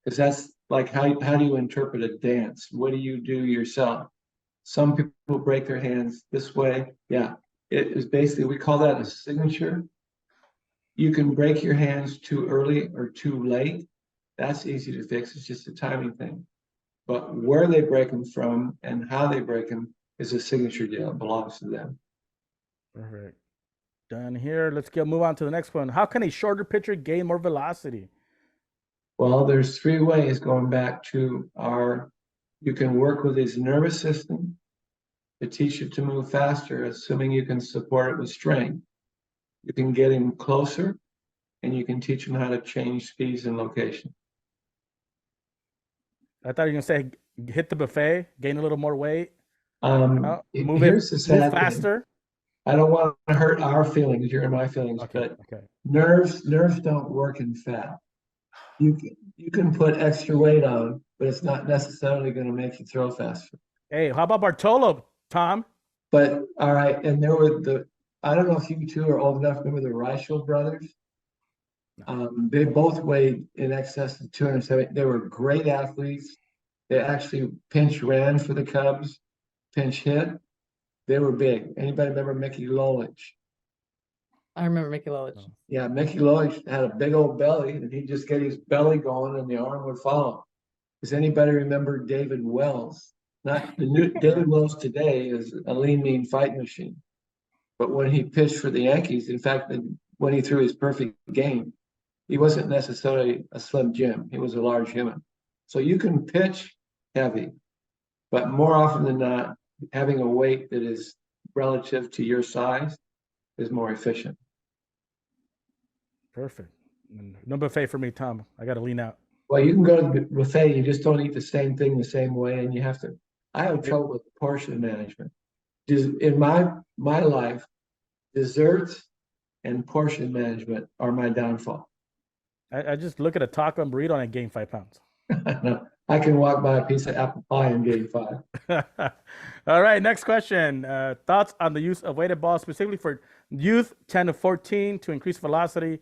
because that's like how do you interpret a dance? What do you do yourself? Some people break their hands this way. Yeah, it is basically, we call that a signature. You can break your hands too early or too late. That's easy to fix. It's just a timing thing. But where they break them from and how they break them is a signature deal. It belongs to them. Perfect. Done here. Let's move on to the next one. How can a shorter pitcher gain more velocity? Well, there's 3 ways going back to you can work with his nervous system to teach you to move faster, assuming you can support it with strength. You can get him closer and you can teach him how to change speeds and location. I thought you were going to say hit the buffet, gain a little more weight. Here's the sad move faster. thing. I don't want to hurt our feelings, your and my feelings, but nerves don't work in fat. You can put extra weight on, but it's not necessarily going to make you throw faster. Hey, how about Bartolo, Tom? But all right, and there were I don't know if you two are old enough to remember the Reichel brothers. They both weighed in excess of 270. They were great athletes. They actually pinch ran for the Cubs, pinch hit. They were big. Anybody remember Mickey Lolich? I remember Mickey Lolich. Yeah, Mickey Lolich had a big old belly, and he'd just get his belly going, and the arm would follow. Does anybody remember David Wells? Not the new David Wells today is a lean, mean fighting machine. But when he pitched for the Yankees, in fact, when he threw his perfect game, he wasn't necessarily a slim Jim. He was a large human. So you can pitch heavy, but more often than not, having a weight that is relative to your size is more efficient. Perfect. No buffet for me, Tom. I got to lean out. Well, you can go to the buffet. You just don't eat the same thing the same way, and you have to. I have trouble with portion management. In my life, desserts and portion management are my downfall. I just look at a taco and burrito and I gain 5 pounds. I can walk by a piece of apple pie and gain 5. All right, next question. Thoughts on the use of weighted balls, specifically for youth 10 to 14 to increase velocity.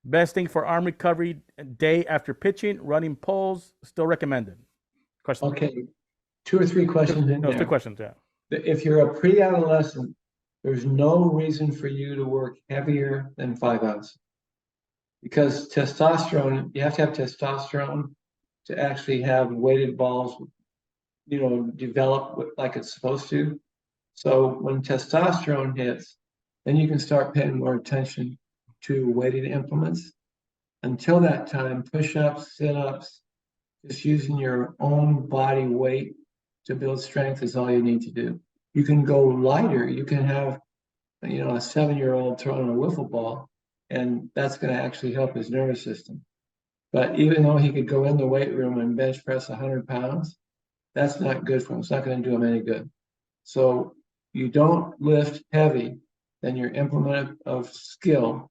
Best thing for arm recovery day after pitching, running poles, still recommended. Question. Okay, 2 or 3 questions in there. 2 questions, yeah. If you're a pre-adolescent, there's no reason for you to work heavier than 5 ounces. Because testosterone, you have to have testosterone to actually have weighted balls, develop like it's supposed to. So when testosterone hits, then you can start paying more attention to weighted implements. Until that time, push-ups, sit-ups, just using your own body weight to build strength is all you need to do. You can go lighter. You can have, a 7-year-old throwing a wiffle ball, and that's going to actually help his nervous system. But even though he could go in the weight room and bench press 100 pounds, that's not good for him. It's not going to do him any good. So you don't lift heavy than your implement of skill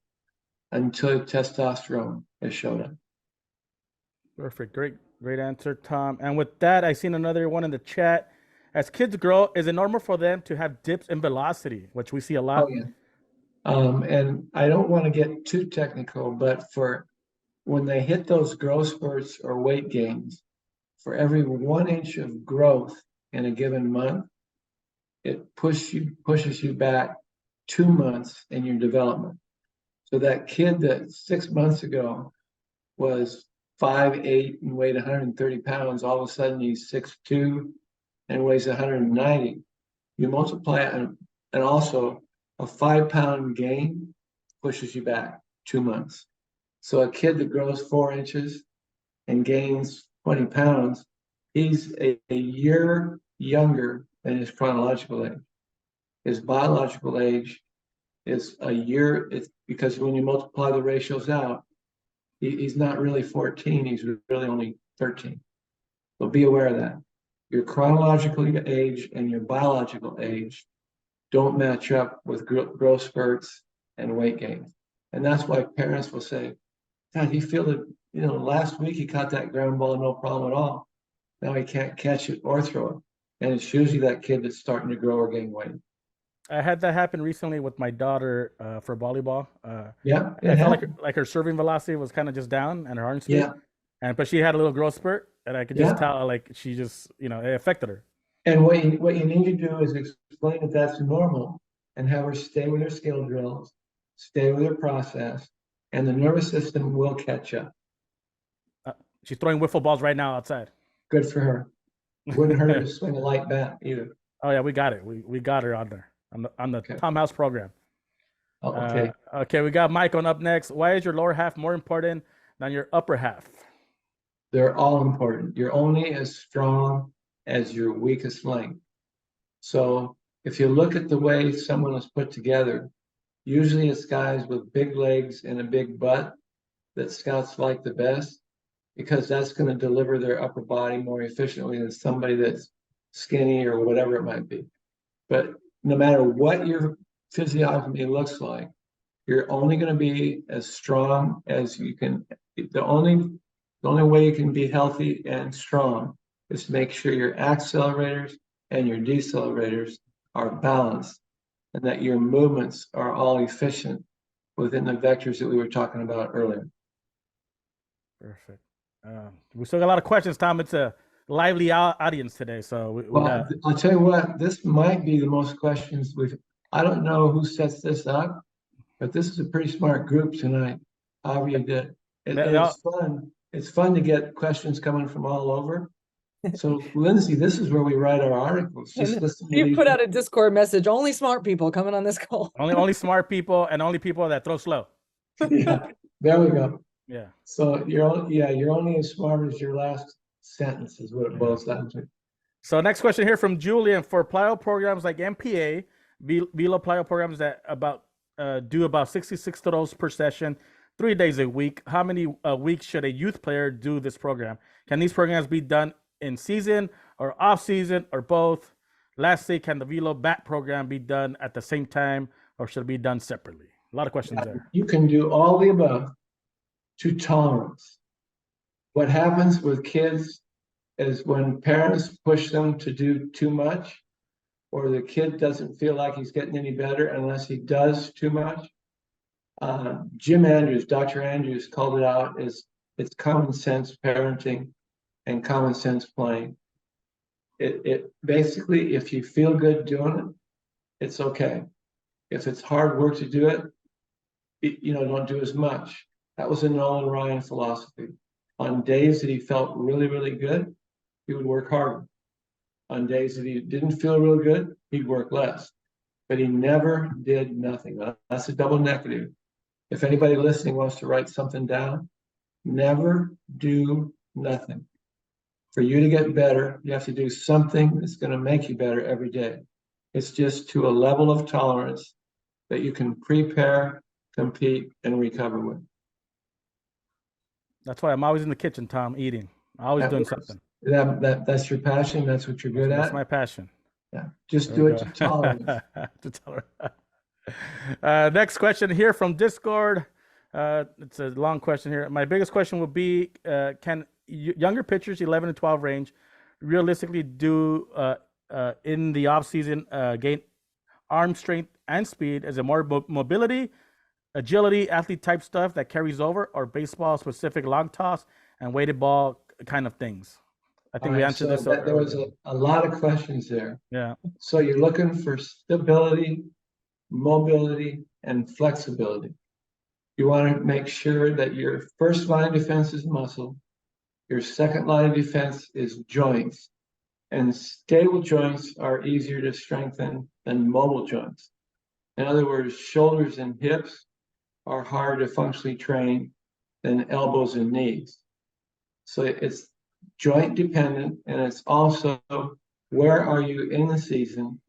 until testosterone has showed up. Perfect. Great answer, Tom. And with that, I seen another one in the chat. As kids grow, is it normal for them to have dips in velocity, which we see a lot? Oh, yeah. And I don't want to get too technical, but for when they hit those growth spurts or weight gains, for every 1 inch of growth in a given month, it pushes you back 2 months in your development. So that kid that 6 months ago was 5'8" and weighed 130 pounds, all of a sudden he's 6'2" and weighs 190. You multiply it, and also a 5-pound gain pushes you back 2 months. So a kid that grows 4 inches and gains 20 pounds, he's a year younger than his chronological age. His biological age is a year. It's because when you multiply the ratios out, he's not really 14, he's really only 13. So be aware of that. Your chronological age and your biological age don't match up with growth spurts and weight gains. And that's why parents will say, God, you feel that, last week he caught that ground ball, no problem at all. Now he can't catch it or throw it. And it's usually that kid that's starting to grow or gain weight. I had that happen recently with my daughter for volleyball. Yeah, I felt like her serving velocity was kind of just down and her arm speed. Yeah. But she had a little growth spurt, and I could just tell like she just, it affected her. And what you need to do is explain that that's normal and have her stay with her skill drills, stay with her process, and the nervous system will catch up. She's throwing wiffle balls right now outside. Good for her. Wouldn't hurt her to swing a light bat either. Oh yeah, we got it. We got her on there on the okay. Tom House program. Oh, okay. Okay, we got Mike on up next. Why is your lower half more important than your upper half? They're all important. You're only as strong as your weakest link. So if you look at the way someone is put together, usually it's guys with big legs and a big butt that scouts like the best, because that's going to deliver their upper body more efficiently than somebody that's skinny or whatever it might be. But no matter what your physiognomy looks like, you're only going to be as strong as you can. The only way you can be healthy and strong is to make sure your accelerators and your decelerators are balanced and that your movements are all efficient within the vectors that we were talking about earlier. Perfect. We still got a lot of questions, Tom. It's a lively audience today, so I'll tell you what, this might be the most questions I don't know who sets this up, but this is a pretty smart group tonight. However you did. It's fun. It's fun to get questions coming from all over. So, Lindsay, this is where we write our articles. Just listen. You put out a Discord message. Only smart people coming on this call. Only smart people, and only people that throw slow. Yeah, there we go. Yeah. So you're only as smart as your last sentence is what it boils down to. So next question here from Julian: for plyo programs like MPA, Velo plyo programs that do about 66 throws per session, 3 days a week. How many weeks should a youth player do this program? Can these programs be done in season or off season or both? Lastly, can the Velo bat program be done at the same time or should it be done separately? A lot of questions there. You can do all the above to tolerance. What happens with kids is when parents push them to do too much, or the kid doesn't feel like he's getting any better unless he does too much. Dr. Andrews called it out as it's common sense parenting and common sense playing. It basically, if you feel good doing it, it's okay. If it's hard work to do it, don't do as much. That was a Nolan Ryan philosophy. On days that he felt really, really good, he would work harder. On days that he didn't feel real good, he'd work less. But he never did nothing. That's a double negative. If anybody listening wants to write something down, never do nothing. For you to get better, you have to do something that's going to make you better every day. It's just to a level of tolerance that you can prepare, compete, and recover with. That's why I'm always in the kitchen, Tom, eating. Always That doing works. something. That's your passion. That's what you're good That's at. my passion. Yeah, just There do we it go. to tolerance. To tolerate. Next question here from Discord. It's a long question here. My biggest question would be: can younger pitchers, 11 to 12 range, realistically do in the off season gain arm strength and speed? Is it more mobility, agility, athlete type stuff that carries over, or baseball specific long toss and weighted ball kind of things? I All think we right, answered so this there was earlier. a lot of questions there. Yeah. So you're looking for stability, mobility, and flexibility. You want to make sure that your first line of defense is muscle, your second line of defense is joints, and stable joints are easier to strengthen than mobile joints. In other words, shoulders and hips are harder to functionally train than elbows and knees. So it's joint dependent, and it's also where are you in the season,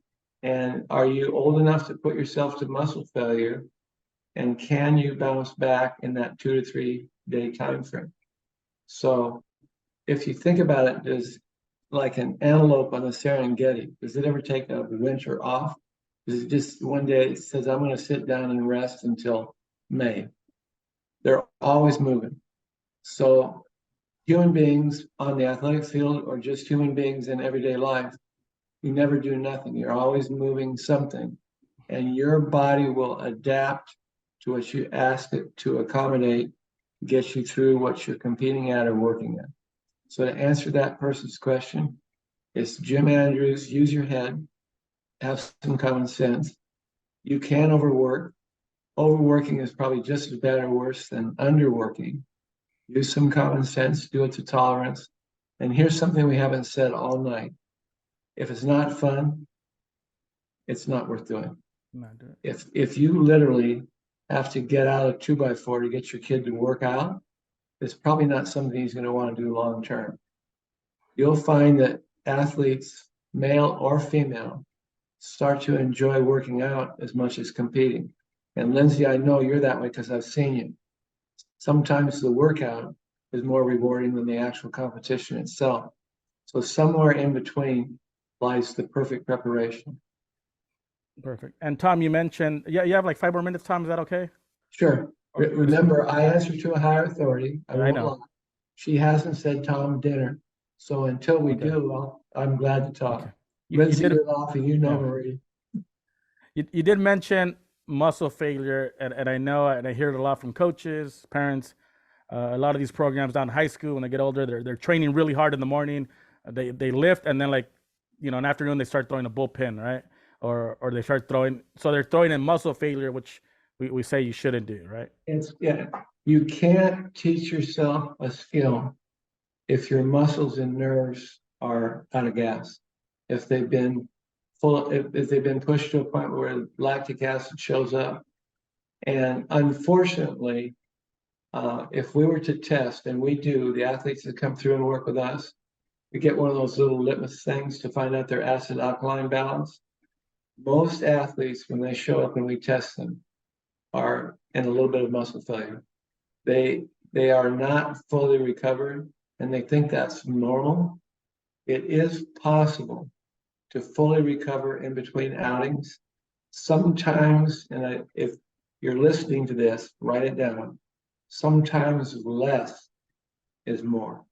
and are you old enough to put yourself to muscle failure, and can you bounce back in that 2 to 3 day time frame? So if you think about it, does like an antelope on the Serengeti, does it ever take a winter off? Does it just one day it says, I'm going to sit down and rest until May? They're always moving. So human beings on the athletic field or just human beings in everyday life, you never do nothing. You're always moving something, and your body will adapt to what you ask it to accommodate, get you through what you're competing at or working at. So to answer that person's question, it's Jim Andrews, use your head, have some common sense. You can overwork. Overworking is probably just as bad or worse than underworking. Use some common sense, do it to tolerance. And here's something we haven't said all night. If it's not fun, it's not worth doing. Not do it. If you literally have to get out of 2x4 to get your kid to work out, it's probably not something he's going to want to do long term. You'll find that athletes, male or female, start to enjoy working out as much as competing. And Lindsay, I know you're that way because I've seen you. Sometimes the workout is more rewarding than the actual competition itself. So somewhere in between lies the perfect preparation. Perfect. And Tom, you mentioned, yeah, you have like 5 more minutes, Tom. Is that okay? Sure. Remember, I answer to a higher authority. I I won't know. lie. She hasn't said Tom dinner. So until we Okay. do, I'm glad to talk. Okay. You Lindsay, did, you're laughing. You know, yeah. Marie. You did mention muscle failure, and I know, and I hear it a lot from coaches, parents. A lot of these programs down in high school, when they get older, they're training really hard in the morning. They lift, and then like, in the afternoon they start throwing a bullpen, right? Or they start throwing. So they're throwing in muscle failure, which we say you shouldn't do, right? You can't teach yourself a skill if your muscles and nerves are out of gas. If they've been if they've been pushed to a point where lactic acid shows up. And unfortunately, if we were to test, and we do, the athletes that come through and work with us, we get one of those little litmus things to find out their acid alkaline balance. Most athletes, when they show up and we test them, are in a little bit of muscle failure. They are not fully recovered, and they think that's normal. It is possible to fully recover in between outings. Sometimes, and if you're listening to this, write it down. Sometimes less is more.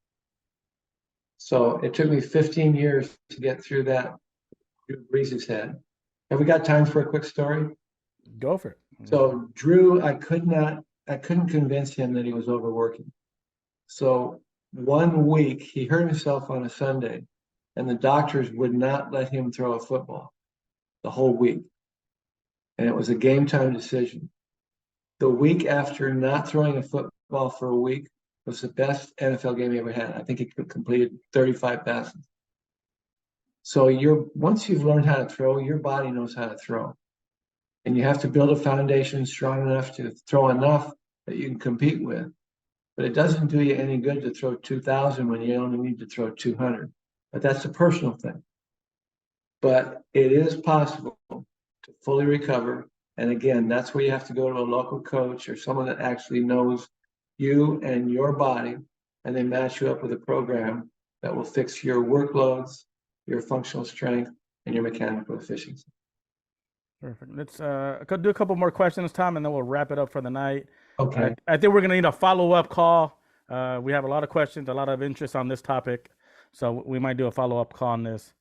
So it took me 15 years to get through that Reese's head. Have we got time for a quick story? Go for it. So Drew, I couldn't convince him that he was overworking. So one week he hurt himself on a Sunday, and the doctors would not let him throw a football the whole week. And it was a game time decision. The week after not throwing a football for a week was the best NFL game he ever had. I think he completed 35 passes. So once you've learned how to throw, your body knows how to throw. And you have to build a foundation strong enough to throw enough that you can compete with. but it doesn't do you any good to throw 2,000 when you only need to throw 200. But that's a personal thing. But it is possible to fully recover. And again, that's where you have to go to a local coach or someone that actually knows you and your body, and they match you up with a program that will fix your workloads, your functional strength, and your mechanical efficiency. Perfect. Let's do a couple more questions, Tom, and then we'll wrap it up for the night. Okay. I think we're going to need a follow-up call. We have a lot of questions, a lot of interest on this topic, so we might do a follow-up call on this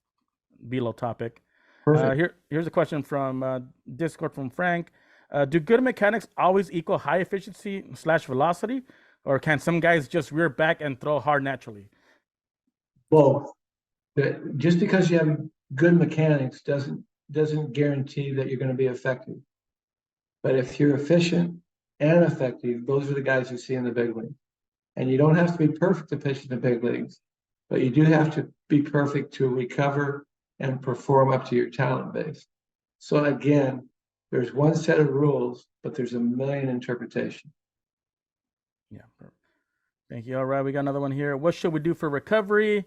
below topic. Perfect. Here's a question from Discord from Frank. Do good mechanics always equal high efficiency / velocity, or can some guys just rear back and throw hard naturally? Both. Just because you have good mechanics doesn't guarantee that you're going to be effective. But if you're efficient and effective, those are the guys you see in the big league. And you don't have to be perfect to pitch in the big leagues, but you do have to be perfect to recover and perform up to your talent base. So again, there's one set of rules, but there's a million interpretations. Yeah. Thank you. All right, we got another one here. What should we do for recovery?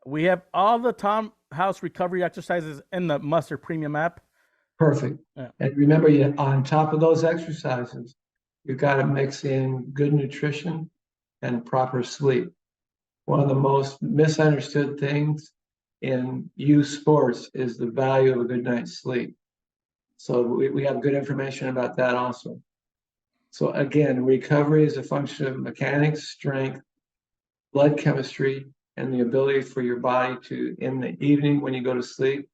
We have all the Tom House recovery exercises in the Mustard Premium app. Perfect. Yeah. And remember, on top of those exercises, you've got to mix in good nutrition and proper sleep. One of the most misunderstood things in youth sports is the value of a good night's sleep. So we have good information about that also. So again, recovery is a function of mechanics, strength, blood chemistry, and the ability for your body to, in the evening when you go to sleep,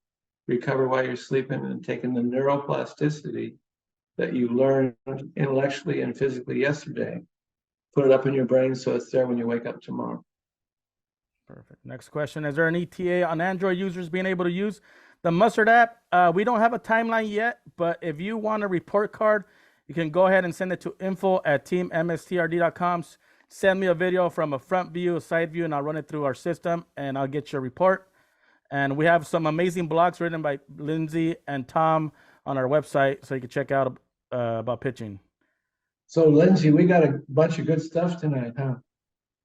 recover while you're sleeping and taking the neuroplasticity that you learned intellectually and physically yesterday, put it up in your brain so it's there when you wake up tomorrow. Perfect. Next question. Is there an ETA on Android users being able to use the Mustard app? We don't have a timeline yet, but if you want a report card, you can go ahead and send it to info@teammstrd.com. Send me a video from a front view, a side view, and I'll run it through our system, and I'll get your report. And we have some amazing blogs written by Lindsay and Tom on our website, so you can check out about pitching. So Lindsay, we got a bunch of good stuff tonight, huh?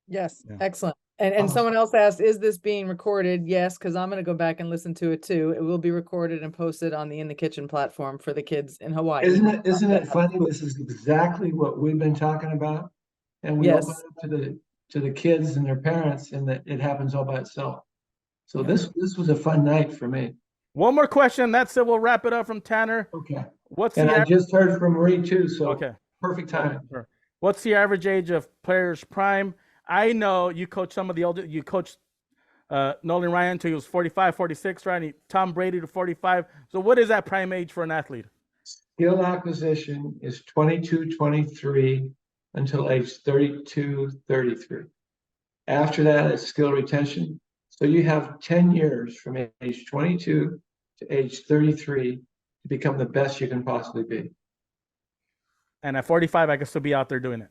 Yes, Yeah. excellent. And Awesome. someone else asked, is this being recorded? Yes, because I'm going to go back and listen to it too. It will be recorded and posted on the In the Kitchen platform for the kids in Hawaii. Isn't it funny? This is exactly what we've been talking about. And we Yes. open it up to the kids and their parents, and that it happens all by itself. So Yeah. this was a fun night for me. One more question. That's it. We'll wrap it up from Tanner. Okay. What's And the I just heard from Marie too, so okay? perfect time. Sure. What's the average age of players' prime? I know you coach some of the older. You coached Nolan Ryan till he was 45, 46, right? Tom Brady to 45. So what is that prime age for an athlete? Skill acquisition is 22, 23 until age 32, 33. After that, it's skill retention. So you have 10 years from age 22 to age 33 to become the best you can possibly be. And at 45, I can still be out there doing it.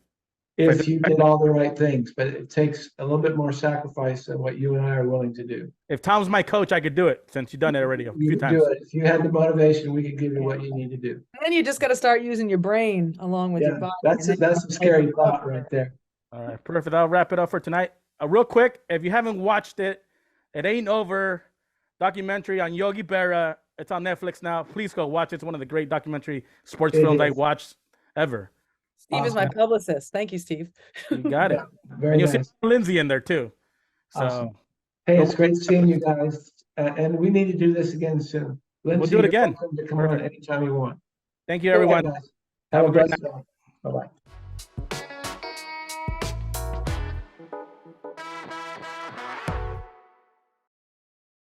If you did all the right things, but it takes a little bit more sacrifice than what you and I are willing to do. If Tom's my coach, I could do it since you've done it already a few times. Do it. If you had the motivation, we could give you what you need to do. And then you just got to start using your brain along with your body. That's a scary thought right there. All right, perfect. I'll wrap it up for tonight. Real quick, if you haven't watched it, It Ain't Over documentary on Yogi Berra. It's on Netflix now. Please go watch it. It's one of the great documentary sports films I watched ever. Steve is my publicist. Thank you, Steve. You got it. Very and you'll nice. see Lindsay in there too. So awesome. Hey, it's great seeing you guys. And we need to do this again soon. Lindsay, we'll do it again. Welcome to come on anytime you want. Thank you, everyone. Okay, have a great night. Bye-bye.